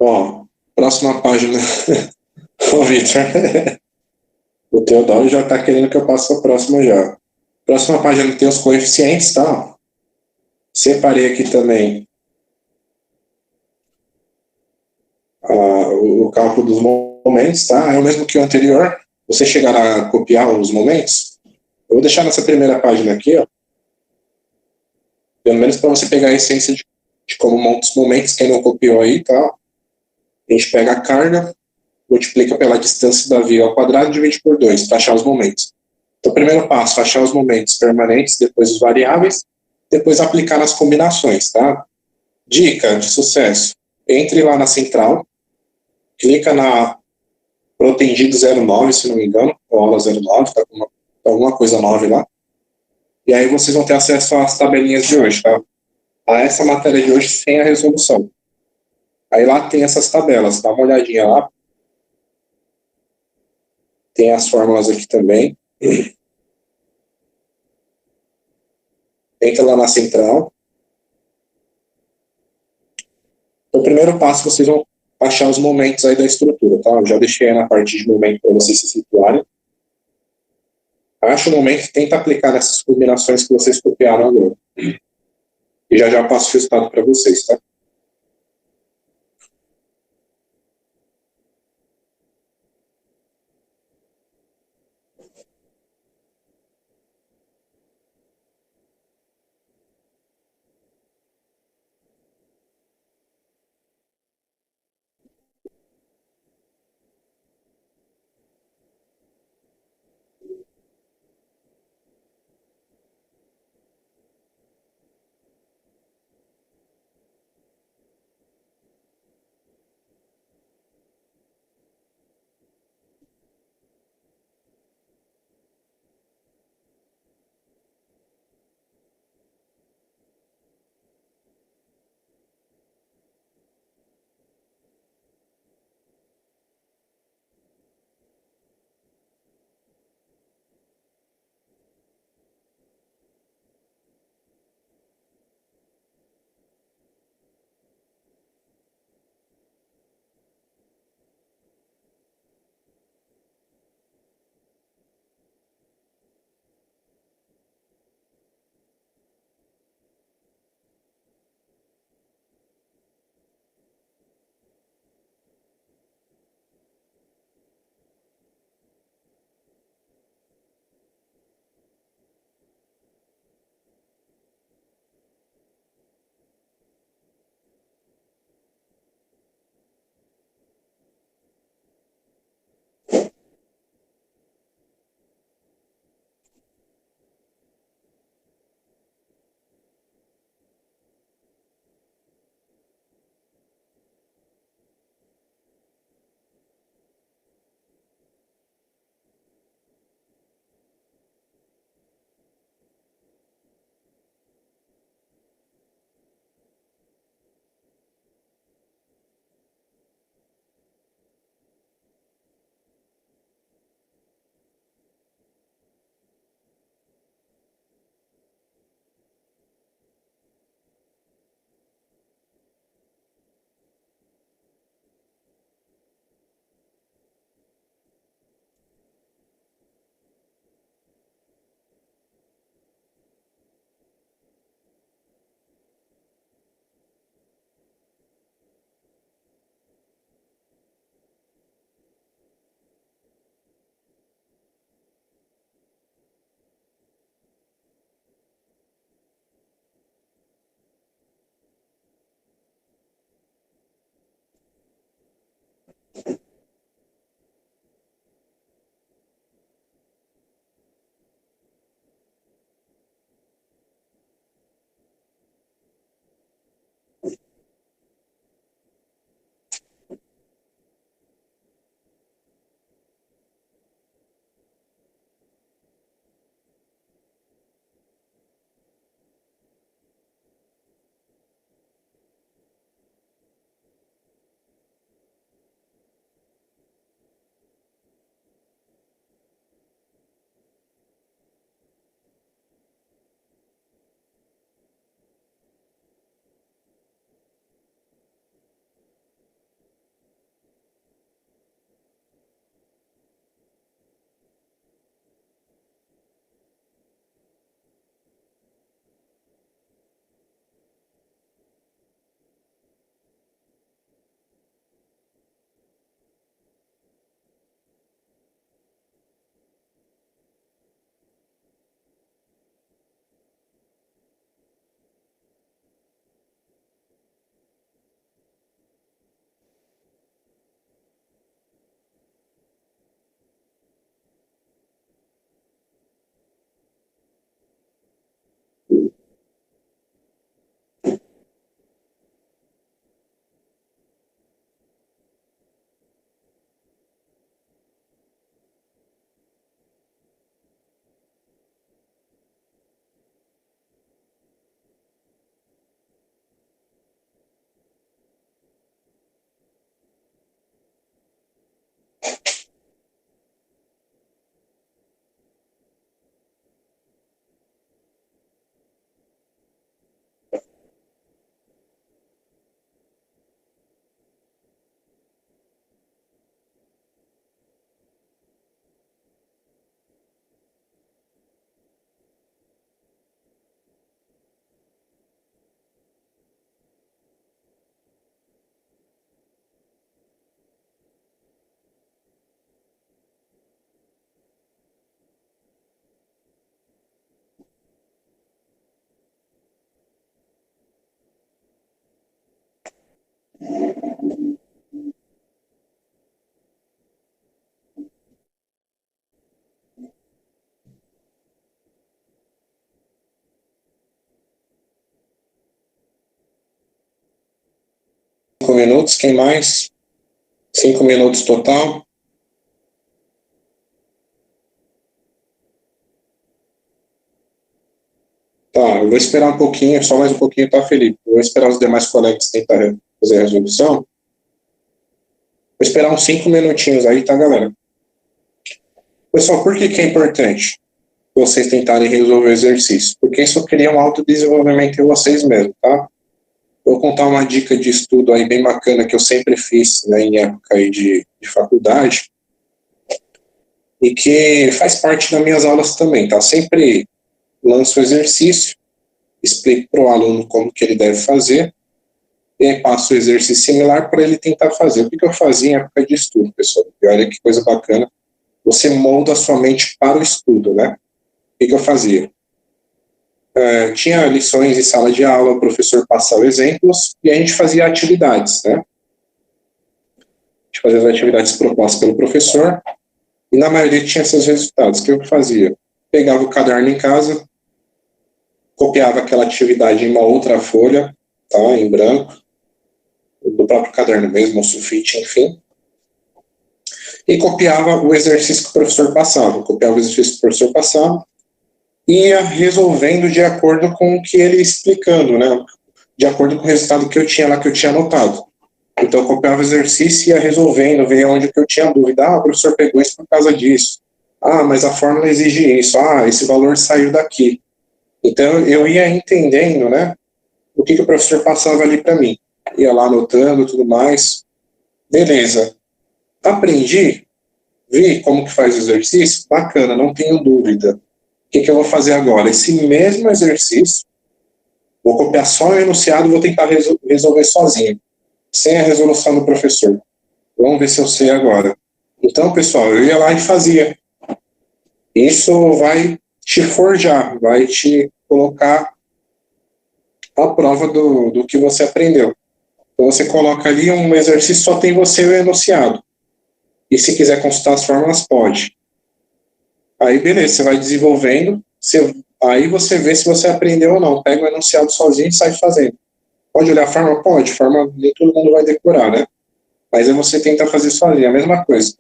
Ó, próxima página. Ô, Victor. O Teodoro já está querendo que eu passe a próxima já. Próxima página tem os coeficientes, tá? Separei aqui também o cálculo dos momentos, tá? É o mesmo que o anterior. Você chegar a copiar os momentos, eu vou deixar nessa primeira página aqui, ó, pelo menos para você pegar a essência de como monta os momentos, quem não copiou aí, tá? A gente pega a carga, multiplica pela distância da via ao quadrado e divide por 2 para achar os momentos. Então, primeiro passo, achar os momentos permanentes, depois os variáveis, depois aplicar nas combinações, tá? Dica de sucesso. Entre lá na central, clica na Protendido 09, se não me engano, ou aula 09, tá com alguma coisa 9 lá. E aí vocês vão ter acesso às tabelinhas de hoje, tá? A essa matéria de hoje sem a resolução. Aí lá tem essas tabelas, dá uma olhadinha lá. Tem as fórmulas aqui também. Entra lá na central. O primeiro passo, vocês vão achar os momentos aí da estrutura, tá? Eu já deixei aí na parte de momento para vocês se situarem. Acha o momento e tenta aplicar nessas combinações que vocês copiaram agora. E já já passo o resultado para vocês, tá? 5 minutos, quem mais? 5 minutos total. Tá, eu vou esperar um pouquinho, só mais um pouquinho, tá, Felipe? Eu vou esperar os demais colegas tentar fazer a resolução. Vou esperar uns 5 minutinhos aí, tá, galera? Pessoal, por que é importante vocês tentarem resolver o exercício? Porque isso cria um autodesenvolvimento em vocês mesmos, tá? Vou contar uma dica de estudo aí bem bacana que eu sempre fiz, né, em época aí de faculdade, e que faz parte das minhas aulas também, tá? Sempre lanço o exercício, explico para o aluno como que ele deve fazer, e aí passo o exercício similar para ele tentar fazer. O que eu fazia em época de estudo, pessoal? E olha que coisa bacana, você molda a sua mente para o estudo, né? O que eu fazia? Tinha lições em sala de aula, o professor passava exemplos, e a gente fazia atividades, né? A gente fazia as atividades propostas pelo professor, e na maioria tinha seus resultados. O que eu fazia? Pegava o caderno em casa, copiava aquela atividade em uma outra folha, tá, em branco, do próprio caderno mesmo, ou sulfite, enfim, e copiava o exercício que o professor passava. Copiava o exercício que o professor passava e ia resolvendo de acordo com o que ele ia explicando, né? De acordo com o resultado que eu tinha lá, que eu tinha anotado. Então, eu copiava o exercício e ia resolvendo, ver onde que eu tinha dúvida. Ah, o professor pegou isso por causa disso. Ah, mas a fórmula exige isso. Ah, esse valor saiu daqui. Então, eu ia entendendo, né? O que o professor passava ali para mim. Ia lá anotando tudo mais. Beleza. Aprendi, vi como que faz o exercício, bacana, não tenho dúvida. O que eu vou fazer agora? Esse mesmo exercício, vou copiar só o enunciado e vou tentar resolver sozinho, sem a resolução do professor. Vamos ver se eu sei agora. Então, pessoal, eu ia lá e fazia. Isso vai te forjar, vai te colocar à prova do que você aprendeu. Então, você coloca ali um exercício, só tem você e o enunciado. E se quiser consultar as fórmulas, pode. Aí, beleza, você vai desenvolvendo, aí você vê se você aprendeu ou não. Pega o enunciado sozinho e sai fazendo. Pode olhar a fórmula? Pode. Fórmula nem todo mundo vai decorar, né? Mas aí você tenta fazer sozinho, a mesma coisa.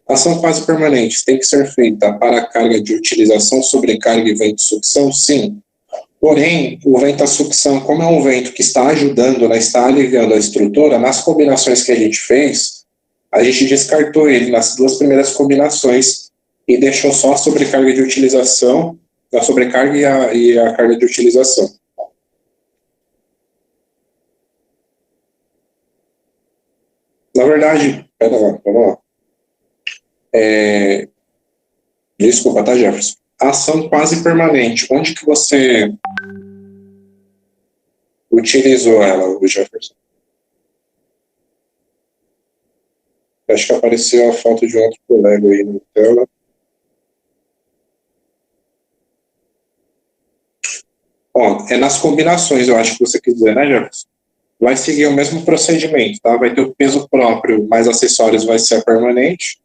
Ação quase permanente tem que ser feita para a carga de utilização, sobrecarga e vento de sucção? Sim. Porém, o vento à sucção, como é um vento que está ajudando, né, está aliviando a estrutura, nas combinações que a gente fez, a gente descartou ele nas duas primeiras combinações e deixou só a sobrecarga de utilização, a sobrecarga e a carga de utilização. Na verdade, pera lá, vamos lá. Desculpa, tá, Jefferson? Ação quase permanente. Onde que você utilizou ela, o Jefferson? Acho que apareceu a foto de um outro colega aí na tela. Ó, é nas combinações, eu acho que você quis dizer, né, Jefferson? Vai seguir o mesmo procedimento, tá? Vai ter o peso próprio, mais acessórios vai ser a permanente.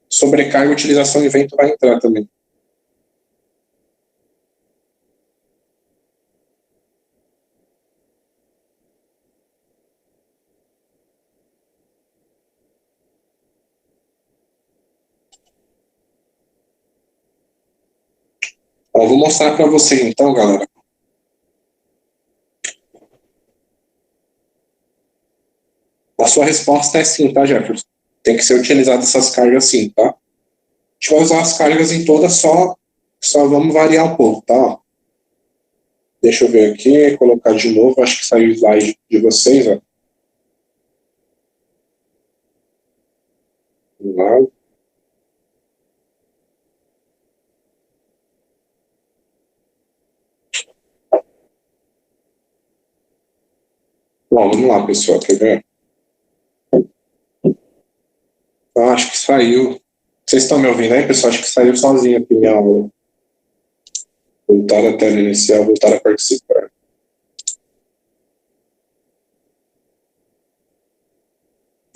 Sobrecarga, utilização e vento vai entrar também. Ó, vou mostrar para vocês então, galera. A sua resposta é sim, tá, Jefferson? Tem que ser utilizada essas cargas sim, tá? A gente vai usar as cargas em todas, só vamos variar um pouco, tá? Deixa eu ver aqui, colocar de novo, acho que saiu o slide de vocês, ó. Vamos lá. Bom, vamos lá, pessoal, quer ver? Acho que saiu. Vocês estão me ouvindo aí, pessoal? Acho que saiu sozinho aqui minha aula. Voltar à tela inicial, voltar a participar.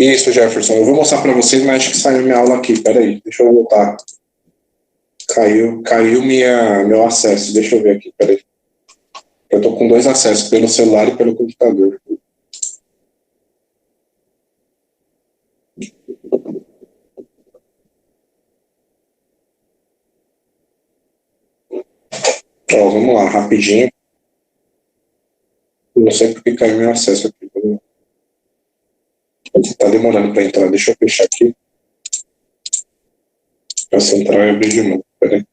Isso, Jefferson. Eu vou mostrar para vocês, mas acho que saiu minha aula aqui. Peraí, deixa eu voltar. Caiu meu acesso. Deixa eu ver aqui, peraí. Eu tô com 2 acessos, pelo celular e pelo computador. Ó, vamos lá, rapidinho. Não sei porque caiu meu acesso aqui. Tá demorando para entrar. Deixa eu fechar aqui. Pra central e abrir de novo. Peraí.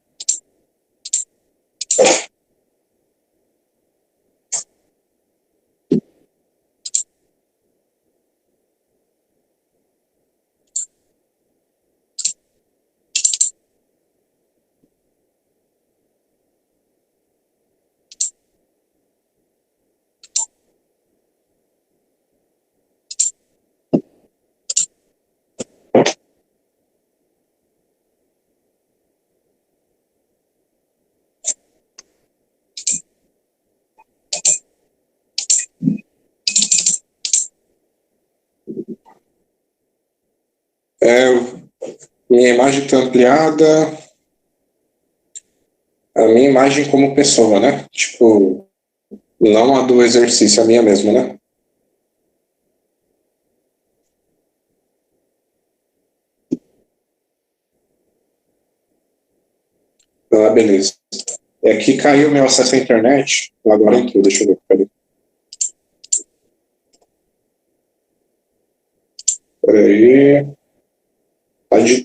Minha imagem está ampliada. A minha imagem como pessoa, né? Tipo, não a do exercício, a minha mesmo, né? Ah, beleza. É que caiu meu acesso à internet. Agora entrou, deixa eu ver. Peraí. Peraí.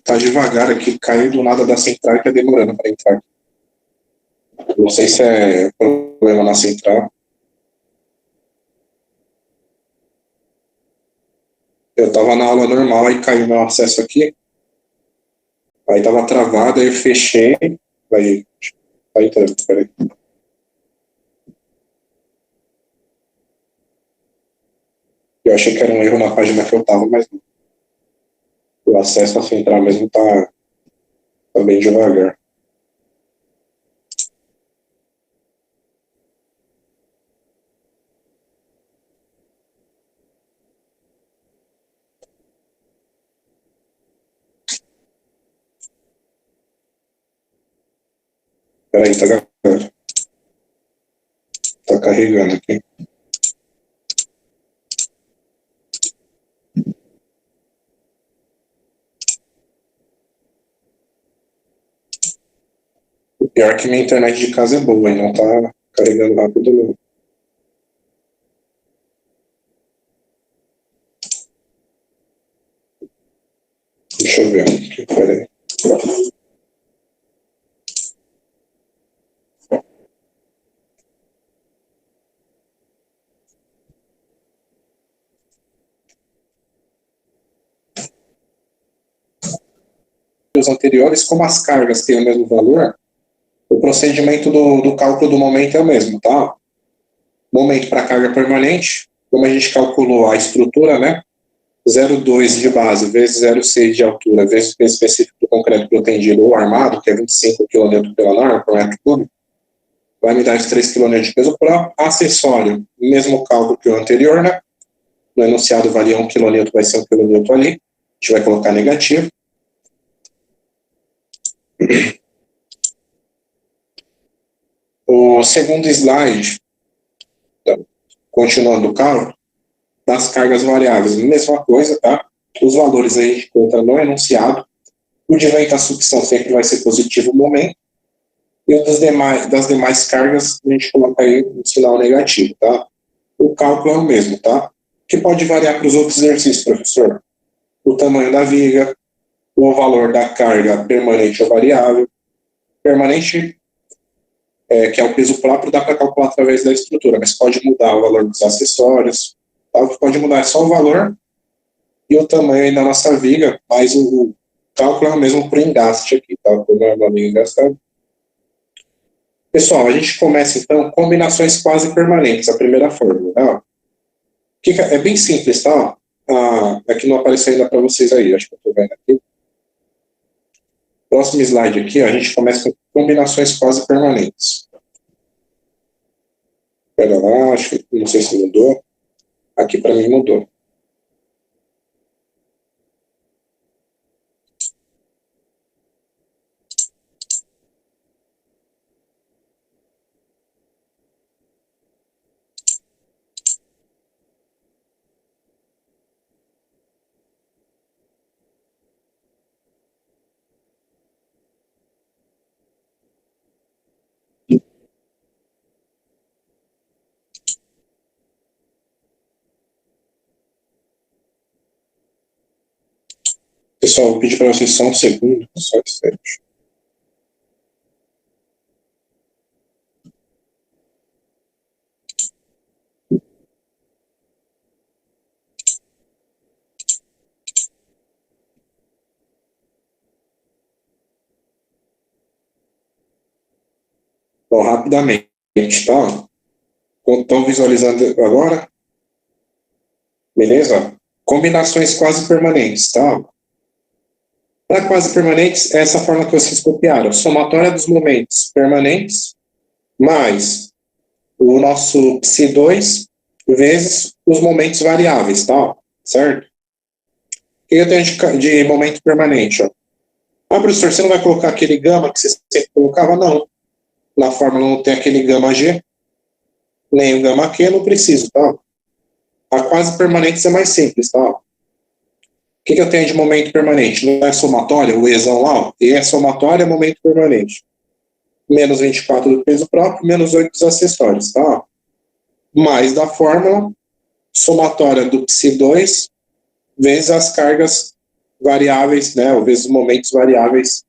Tá devagar aqui, caiu do nada da central e tá demorando para entrar. Não sei se é problema na central. Eu tava na aula normal, aí caiu meu acesso aqui. Aí tava travado, aí eu fechei. Aí, tá entrando, peraí. Eu achei que era um erro na página que eu tava, mas não. O acesso à central mesmo tá bem devagar. Peraí, tá carregando aqui. O pior é que minha internet de casa é boa, e não tá carregando rápido não. Deixa eu ver aqui, peraí. Os anteriores, como as cargas têm o mesmo valor, o procedimento do cálculo do momento é o mesmo, tá? Momento para carga permanente, como a gente calculou a estrutura, né? 0,2 de base vezes 0,6 de altura vezes o peso específico do concreto protendido ou armado, que é 25 kN pela norma por metro cúbico, vai me dar os 3 kN de peso próprio. Acessório, mesmo cálculo que o anterior, né? No enunciado valia 1 kN, vai ser 1 kN ali. A gente vai colocar negativo. O segundo slide, continuando o cálculo, das cargas variáveis, mesma coisa, tá? Os valores aí a gente conta no enunciado. O de vento à sucção sempre vai ser positivo no momento. E o das demais cargas, a gente coloca aí um sinal negativo, tá? O cálculo é o mesmo, tá? Que pode variar para os outros exercícios, professor. O tamanho da viga, o valor da carga permanente ou variável. Permanente, que é o peso próprio, dá para calcular através da estrutura, mas pode mudar o valor dos acessórios, tá? Pode mudar só o valor e o tamanho aí da nossa viga, mas o cálculo é o mesmo para o engaste aqui, tá? Como é uma viga engastada. Pessoal, a gente começa então combinações quase permanentes, a primeira fórmula, tá? É bem simples, tá? Aqui não apareceu ainda para vocês aí, acho que eu estou vendo aqui. Próximo slide aqui, a gente começa com combinações quase permanentes. Pera lá, acho que não sei se mudou. Aqui para mim mudou. Pessoal, vou pedir para vocês só um segundo, só espera. Bom, rapidamente, tá? Estão visualizando agora? Beleza? Combinações quase permanentes, tá? Para quase permanentes, é essa forma que vocês copiaram. Somatória dos momentos permanentes mais o nosso psi2 vezes os momentos variáveis, tá? Certo? O que eu tenho de momento permanente? Ó? Ah, professor, você não vai colocar aquele gama que você sempre colocava? Não. Na fórmula não tem aquele gama G, nem o gama Q, não preciso, tá? A quase permanentes é mais simples, tá? O que eu tenho de momento permanente? Não é somatória, o Ezão lá, ó, E é somatória, é momento permanente. Menos 24 do peso próprio, menos 8 dos acessórios, tá? Mais da fórmula, somatória do psi2, vezes as cargas variáveis, né, ou vezes os momentos variáveis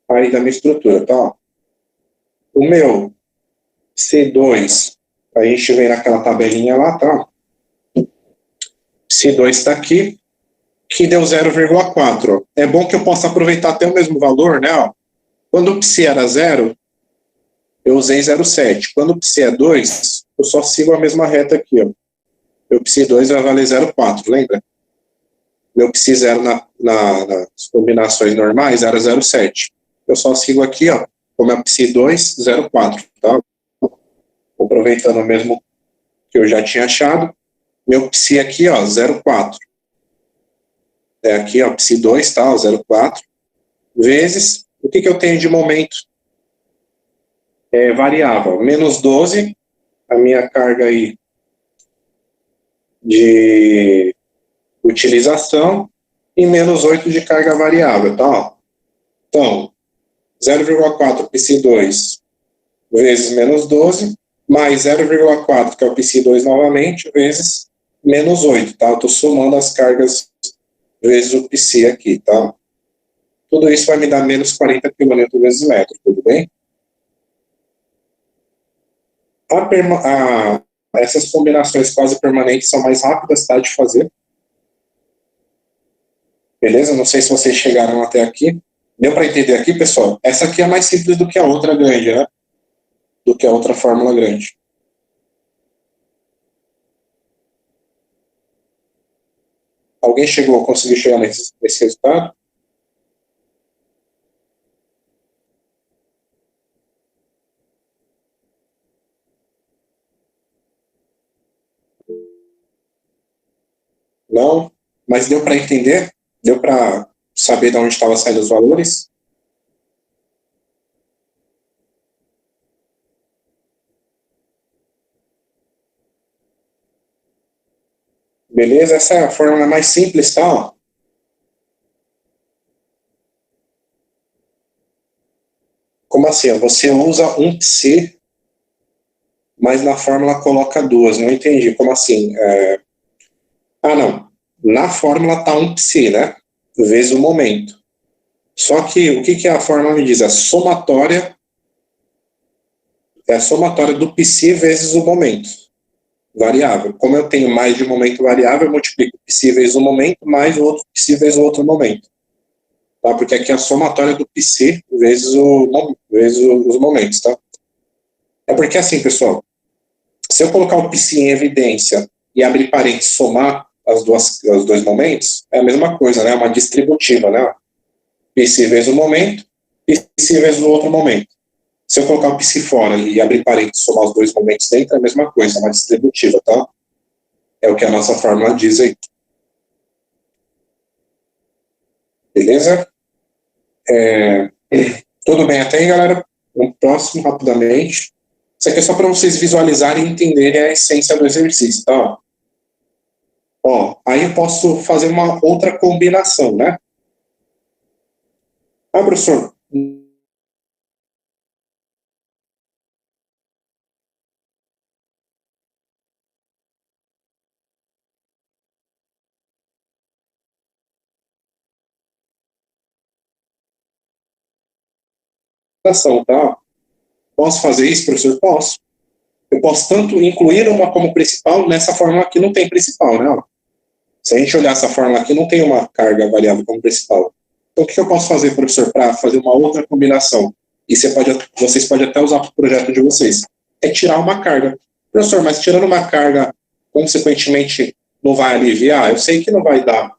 aí da minha estrutura, tá? O meu C2, a gente vem naquela tabelinha lá, tá? C2 está aqui, que deu 0,4. É bom que eu possa aproveitar até o mesmo valor, né? Ó. Quando o psi era 0, eu usei 0,7. Quando o psi é 2, eu só sigo a mesma reta aqui, ó. Meu psi 2 vai valer 0,4, lembra? Meu psi 0 nas combinações normais era 0,7. Eu só sigo aqui, ó, como é psi 2, 0,4, tá? Aproveitando o mesmo que eu já tinha achado, meu psi aqui, ó, 0,4. É aqui, ó, psi 2, tá, 0,4, vezes, o que eu tenho de momento variável? Menos 12, a minha carga aí de utilização, e menos 8 de carga variável, tá? Ó. Então, 0,4 psi2 vezes menos 12, mais 0,4, que é o psi2 novamente, vezes menos 8, tá? Eu estou somando as cargas vezes o psi aqui, tá? Tudo isso vai me dar menos 40 kN vezes metro, tudo bem? Essas combinações quase permanentes são mais rápidas, tá, de fazer. Beleza? Não sei se vocês chegaram até aqui. Deu para entender aqui, pessoal? Essa aqui é mais simples do que a outra grande, né? Do que a outra fórmula grande. Alguém conseguiu chegar nesse resultado? Não? Mas deu para entender? Deu para saber de onde estavam saindo os valores? Beleza? Essa é a fórmula mais simples, tá? Ó. Como assim? Você usa um psi, mas na fórmula coloca duas. Não entendi. Como assim? Ah, não. Na fórmula tá um psi, né? Vezes o momento. Só que o que a fórmula me diz? É a somatória do psi vezes o momento variável. Como eu tenho mais de um momento variável, eu multiplico psi vezes o momento mais o outro psi vezes o outro momento. Tá? Porque aqui é a somatória do psi vezes os momentos, tá? É porque assim, pessoal, se eu colocar o psi em evidência e abrir parênteses, somar os dois momentos, é a mesma coisa, né? É uma distributiva, né? Psi vezes o momento, psi vezes o outro momento. Se eu colocar o psi fora e abrir parênteses, somar os dois momentos dentro, é a mesma coisa, é uma distributiva, tá? É o que a nossa fórmula diz aí. Beleza? Tudo bem até aí, galera? Um próximo, rapidamente. Isso aqui é só para vocês visualizarem e entenderem a essência do exercício, tá? Ó, aí eu posso fazer uma outra combinação, né? Ah, professor, utilização, tá? Posso fazer isso, professor? Posso. Eu posso tanto incluir uma como principal, nessa fórmula aqui não tem principal, né? Se a gente olhar essa fórmula aqui, não tem uma carga variável como principal. Então, o que eu posso fazer, professor, para fazer uma outra combinação? E vocês podem até usar para o projeto de vocês. É tirar uma carga. Professor, mas tirando uma carga, consequentemente, não vai aliviar? Eu sei que não vai dar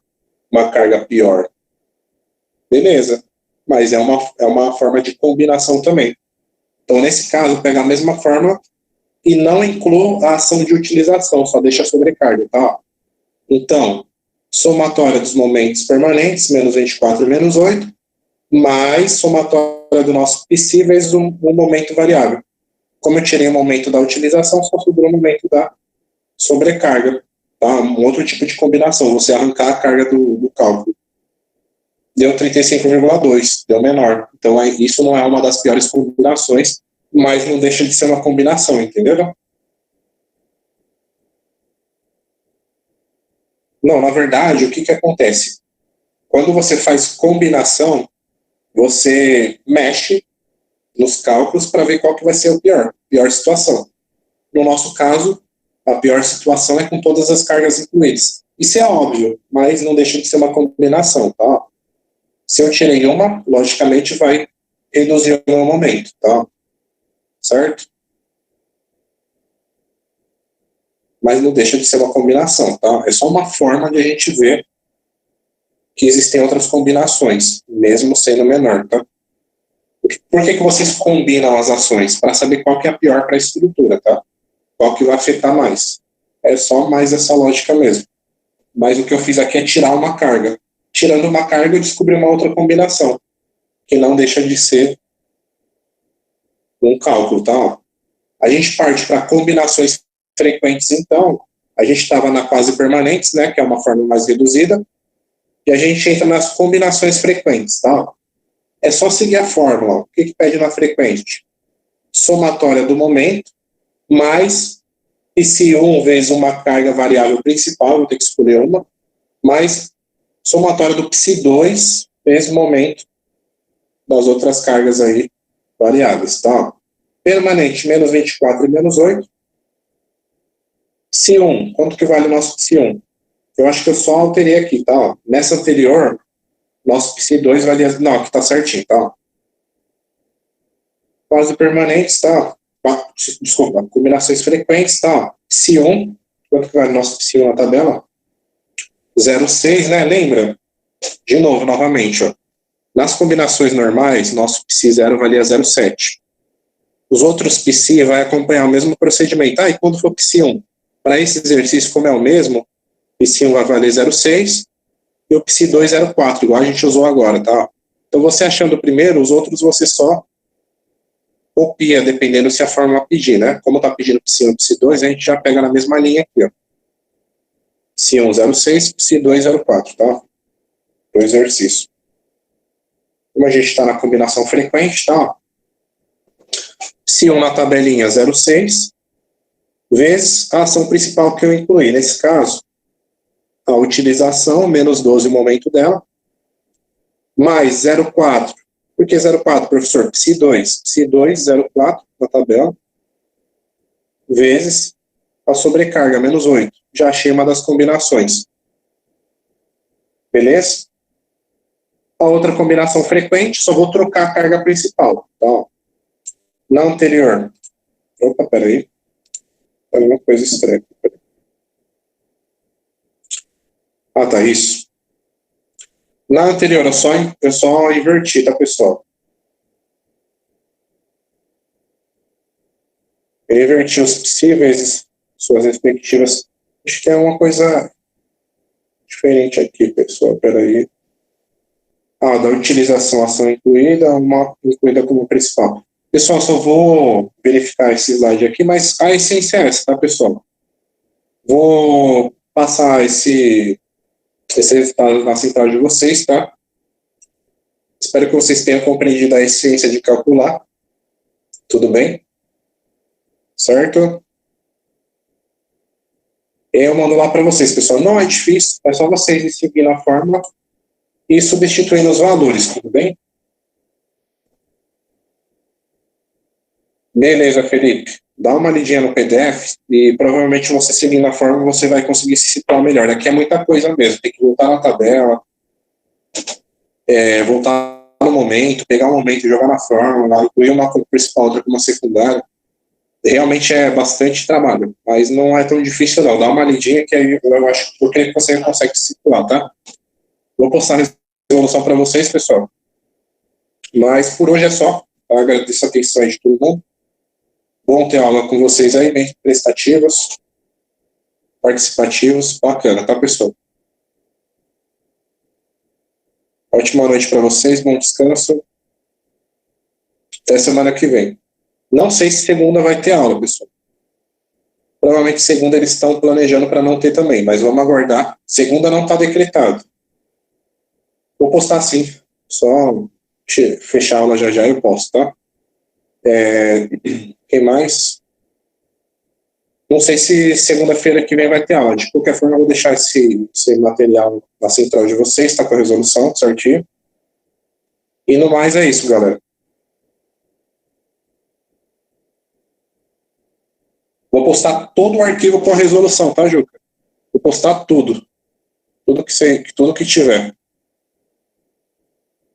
uma carga pior. Beleza. Mas é uma forma de combinação também. Então, nesse caso, pega a mesma fórmula e não inclui a ação de utilização, só deixa a sobrecarga, tá? Então, somatória dos momentos permanentes, menos 24 e menos 8, mais somatória do nosso psi vezes um momento variável. Como eu tirei o momento da utilização, só sobrou o momento da sobrecarga. Tá? Um outro tipo de combinação, você arrancar a carga do cálculo. Deu 35,2, deu menor. Então, isso não é uma das piores combinações, mas não deixa de ser uma combinação, entendeu? Não, na verdade, o que acontece? Quando você faz combinação, você mexe nos cálculos para ver qual que vai ser a pior situação. No nosso caso, a pior situação é com todas as cargas incluídas. Isso é óbvio, mas não deixa de ser uma combinação, tá? Se eu tirei uma, logicamente vai reduzir o meu momento, tá? Certo? Mas não deixa de ser uma combinação, tá? É só uma forma de a gente ver que existem outras combinações, mesmo sendo menor, tá? Por que vocês combinam as ações? Para saber qual que é a pior para a estrutura, tá? Qual que vai afetar mais. É só mais essa lógica mesmo. Mas o que eu fiz aqui é tirar uma carga. Tirando uma carga, eu descobri uma outra combinação, que não deixa de ser um cálculo, tá? A gente parte para combinações frequentes, então. A gente estava na quase permanentes, né, que é uma forma mais reduzida, e a gente entra nas combinações frequentes, tá? É só seguir a fórmula. O que pede na frequente? Somatória do momento, mais psi1 vezes uma carga variável principal, vou ter que escolher uma, mais somatória do psi2 vezes o momento das outras cargas aí variáveis, tá? Permanente, menos 24 e menos 8. Psi1, quanto que vale o nosso psi1? Eu acho que eu só alterei aqui, tá? Nessa anterior, nosso psi2 valia... Não, aqui tá certinho, tá? Quase permanentes, tá? Desculpa, combinações frequentes, tá? Psi1, quanto que vale o nosso psi1 na tabela? 0,6, né? Lembra? De novo, novamente, ó. Nas combinações normais, nosso psi0 valia 0,7. Os outros psi vai acompanhar o mesmo procedimento. Ah, e quando for psi1? Para esse exercício, como é o mesmo, psi1 vai valer 0,6 e o psi2 0,4, igual a gente usou agora, tá? Então, você achando o primeiro, os outros você só copia, dependendo se a fórmula pedir, né? Como está pedindo psi1 e psi2, a gente já pega na mesma linha aqui, ó. Psi1 0,6, psi2 0,4, tá? Do exercício. Como a gente está na combinação frequente, tá? Psi1 na tabelinha 0,6, vezes a ação principal que eu incluí. Nesse caso, a utilização, menos 12 o momento dela, mais 0,4. Por que 0,4, professor? Psi2. Psi2, 0,4 na tabela, vezes a sobrecarga, menos 8. Já achei uma das combinações. Beleza? A outra combinação frequente, só vou trocar a carga principal. Tá? Na anterior. Opa, peraí. Tá uma coisa estranha. Ah, tá, isso. Na anterior, eu só inverti, tá, pessoal? Eu inverti os psi vezes suas respectivas. Acho que é uma coisa diferente aqui, pessoal. Peraí. Ah, da utilização, ação incluída, uma incluída como principal. Pessoal, só vou verificar esse slide aqui, mas a essência é essa, tá, pessoal? Vou passar esse resultado na central de vocês, tá? Espero que vocês tenham compreendido a essência de calcular. Tudo bem? Certo? Eu mando lá para vocês, pessoal. Não é difícil, é só vocês seguindo a fórmula e substituindo os valores, tudo bem? Beleza, Felipe. Dá uma lidinha no PDF e provavelmente você seguindo a forma você vai conseguir se situar melhor. Aqui é muita coisa mesmo. Tem que voltar na tabela, voltar no momento, pegar o momento e jogar na fórmula, incluir uma como principal, outra como secundária. Realmente é bastante trabalho, mas não é tão difícil não. Dá uma lidinha que aí eu acho que você consegue se situar, tá? Vou postar a resolução para vocês, pessoal. Mas por hoje é só. Eu agradeço a atenção aí de todo mundo. Bom ter aula com vocês aí, bem prestativos, participativos. Bacana, tá, pessoal? Ótima noite para vocês, bom descanso. Até semana que vem. Não sei se segunda vai ter aula, pessoal. Provavelmente segunda eles estão planejando para não ter também, mas vamos aguardar. Segunda não está decretado. Vou postar sim. Só fechar a aula já já eu posto, tá? Quem mais? Não sei se segunda-feira que vem vai ter aula. De qualquer forma, eu vou deixar esse material na central de vocês, tá com a resolução certinho. E no mais é isso, galera. Vou postar todo o arquivo com a resolução, tá, Juca? Vou postar tudo. Tudo que tiver.